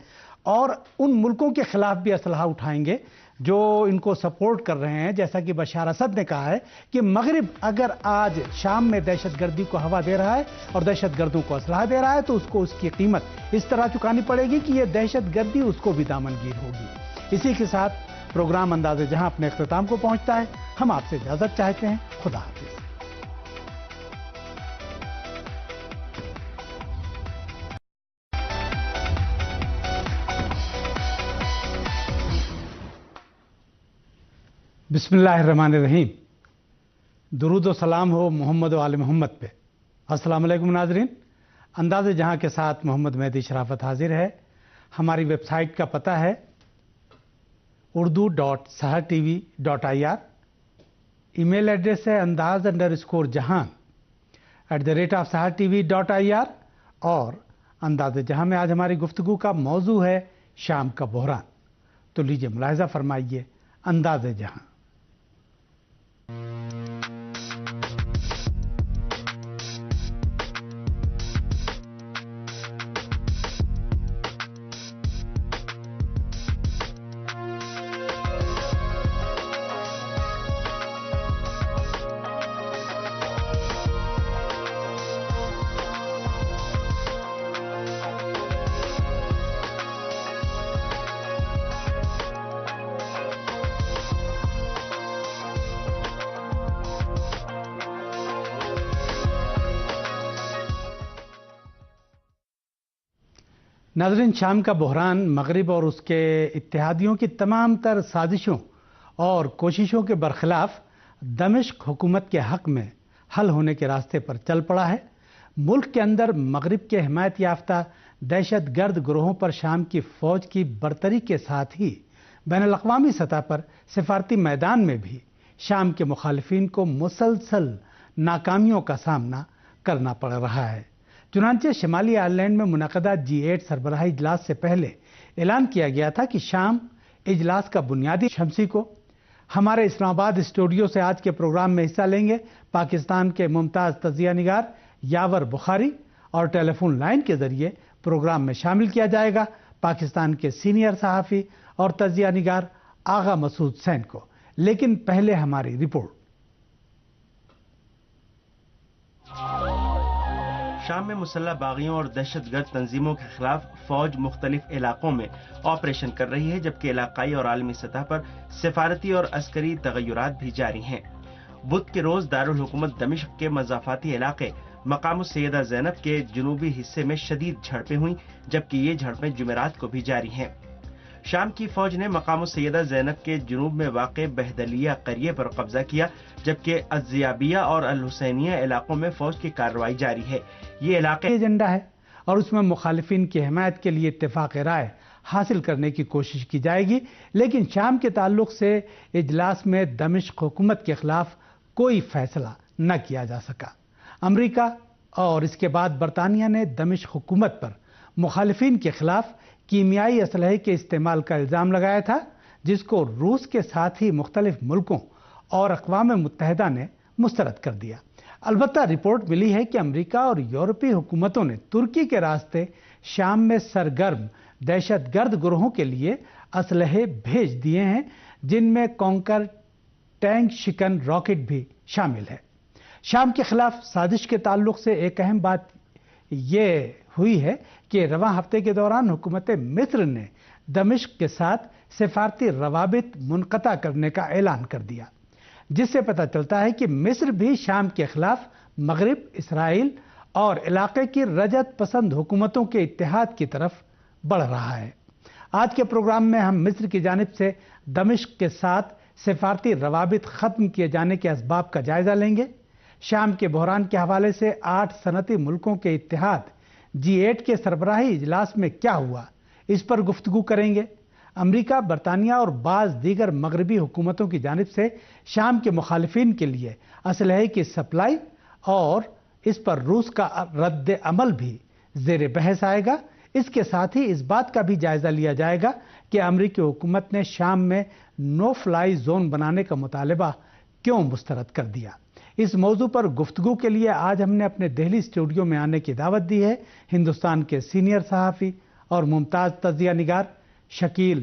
اور ان ملکوں کے خلاف بھی اسلحہ اٹھائیں گے جو ان کو سپورٹ کر رہے ہیں۔ جیسا کہ بشار اسد نے کہا ہے کہ مغرب اگر آج شام میں دہشت گردی کو ہوا دے رہا ہے اور دہشت گردوں کو اسلحہ دے رہا ہے تو اس کو اس کی قیمت اس طرح چکانی پڑے گی کہ یہ دہشت گردی اس کو بھی دامنگیر ہوگی۔ اسی کے ساتھ پروگرام انداز جہاں اپنے اختتام کو پہنچتا ہے۔ ہم آپ سے اجازت چاہتے ہیں۔ خدا حافظ۔ بسم اللہ الرحمن الرحیم۔ درود و سلام ہو محمد و آل محمد پہ۔ السلام علیکم ناظرین، انداز جہاں کے ساتھ محمد مہدی شرافت حاضر ہے۔ ہماری ویب سائٹ کا پتہ ہے urdu.sahartv.ir، ای میل ایڈریس ہے andaz_jahan@sahartv.ir، اور انداز جہاں میں آج ہماری گفتگو کا موضوع ہے شام کا بحران۔ تو لیجئے ملاحظہ فرمائیے انداز جہاں۔ ناظرین، شام کا بحران مغرب اور اس کے اتحادیوں کی تمام تر سازشوں اور کوششوں کے برخلاف دمشق حکومت کے حق میں حل ہونے کے راستے پر چل پڑا ہے۔ ملک کے اندر مغرب کے حمایت یافتہ دہشت گرد گروہوں پر شام کی فوج کی برتری کے ساتھ ہی بین الاقوامی سطح پر سفارتی میدان میں بھی شام کے مخالفین کو مسلسل ناکامیوں کا سامنا کرنا پڑ رہا ہے۔ چنانچہ شمالی آئرلینڈ میں منعقدہ G8 سربراہی اجلاس سے پہلے اعلان کیا گیا تھا کہ شام اجلاس کا بنیادی شمسی کو ہمارے اسلام آباد اسٹوڈیو سے آج کے پروگرام میں حصہ لیں گے پاکستان کے ممتاز تجزیہ نگار یاور بخاری، اور ٹیلی فون لائن کے ذریعے پروگرام میں شامل کیا جائے گا پاکستان کے سینئر صحافی اور تجزیہ نگار آغا مسعود سین کو۔ لیکن پہلے ہماری رپورٹ۔ شام میں مسلح باغیوں اور دہشت گرد تنظیموں کے خلاف فوج مختلف علاقوں میں آپریشن کر رہی ہے، جبکہ علاقائی اور عالمی سطح پر سفارتی اور عسکری تغیرات بھی جاری ہیں۔ بدھ کے روز دارالحکومت دمشق کے مضافاتی علاقے مقام السیدہ زینب کے جنوبی حصے میں شدید جھڑپیں ہوئیں، جبکہ یہ جھڑپیں جمعرات کو بھی جاری ہیں۔ شام کی فوج نے مقام السیدہ زینب کے جنوب میں واقع بہدلیہ قریے پر قبضہ کیا، جبکہ الزیابیہ اور الحسینیہ علاقوں میں فوج کی کارروائی جاری ہے۔ یہ علاقے ایجنڈا ہے اور اس میں مخالفین کی حمایت کے لیے اتفاق رائے حاصل کرنے کی کوشش کی جائے گی، لیکن شام کے تعلق سے اجلاس میں دمشق حکومت کے خلاف کوئی فیصلہ نہ کیا جا سکا۔ امریکہ اور اس کے بعد برطانیہ نے دمشق حکومت پر مخالفین کے خلاف کیمیائی اسلحے کے استعمال کا الزام لگایا تھا، جس کو روس کے ساتھ ہی مختلف ملکوں اور اقوام متحدہ نے مسترد کر دیا۔ البتہ رپورٹ ملی ہے کہ امریکہ اور یورپی حکومتوں نے ترکی کے راستے شام میں سرگرم دہشت گرد گروہوں کے لیے اسلحے بھیج دیے ہیں، جن میں کونکر ٹینک شکن راکٹ بھی شامل ہے۔ شام کے خلاف سازش کے تعلق سے ایک اہم بات یہ ہوئی ہے کہ رواں ہفتے کے دوران حکومت مصر نے دمشق کے ساتھ سفارتی روابط منقطع کرنے کا اعلان کر دیا، جس سے پتہ چلتا ہے کہ مصر بھی شام کے خلاف مغرب، اسرائیل اور علاقے کی رجعت پسند حکومتوں کے اتحاد کی طرف بڑھ رہا ہے۔ آج کے پروگرام میں ہم مصر کی جانب سے دمشق کے ساتھ سفارتی روابط ختم کیے جانے کے اسباب کا جائزہ لیں گے، شام کے بحران کے حوالے سے 8 صنعتی ملکوں کے اتحاد G8 کے سربراہی اجلاس میں کیا ہوا، اس پر گفتگو کریں گے۔ امریکہ، برطانیہ اور بعض دیگر مغربی حکومتوں کی جانب سے شام کے مخالفین کے لیے اسلحے کی سپلائی اور اس پر روس کا رد عمل بھی زیر بحث آئے گا۔ اس کے ساتھ ہی اس بات کا بھی جائزہ لیا جائے گا کہ امریکی حکومت نے شام میں نو فلائی زون بنانے کا مطالبہ کیوں مسترد کر دیا۔ اس موضوع پر گفتگو کے لیے آج ہم نے اپنے دہلی اسٹوڈیو میں آنے کی دعوت دی ہے ہندوستان کے سینئر صحافی اور ممتاز تجزیہ نگار شکیل